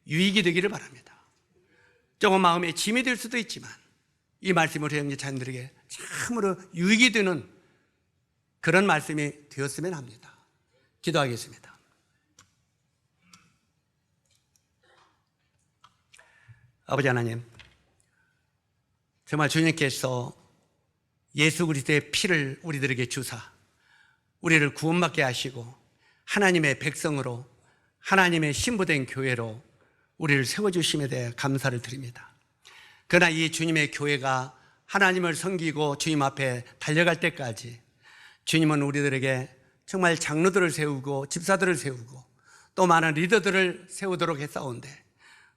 유익이 되기를 바랍니다. 조금 마음에 짐이 될 수도 있지만 이 말씀이 우리 형제 자녀들에게 참으로 유익이 되는 그런 말씀이 되었으면 합니다. 기도하겠습니다. 아버지 하나님, 정말 주님께서 예수 그리스도의 피를 우리들에게 주사 우리를 구원받게 하시고 하나님의 백성으로, 하나님의 신부된 교회로 우리를 세워주심에 대해 감사를 드립니다. 그러나 이 주님의 교회가 하나님을 섬기고 주님 앞에 달려갈 때까지 주님은 우리들에게 정말 장로들을 세우고 집사들을 세우고 또 많은 리더들을 세우도록 했사온데,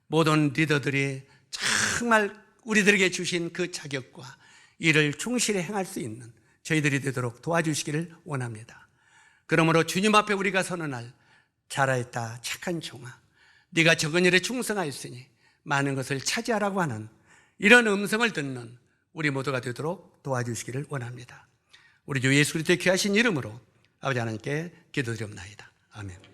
모든 리더들이 정말 우리들에게 주신 그 자격과 이를 충실히 행할 수 있는 저희들이 되도록 도와주시기를 원합니다. 그러므로 주님 앞에 우리가 서는 날, 잘하였다 착한 종아, 네가 적은 일에 충성하였으니 많은 것을 차지하라고 하는 이런 음성을 듣는 우리 모두가 되도록 도와주시기를 원합니다. 우리 주 예수 그리스도의 귀하신 이름으로 아버지 하나님께 기도드리옵나이다. 아멘.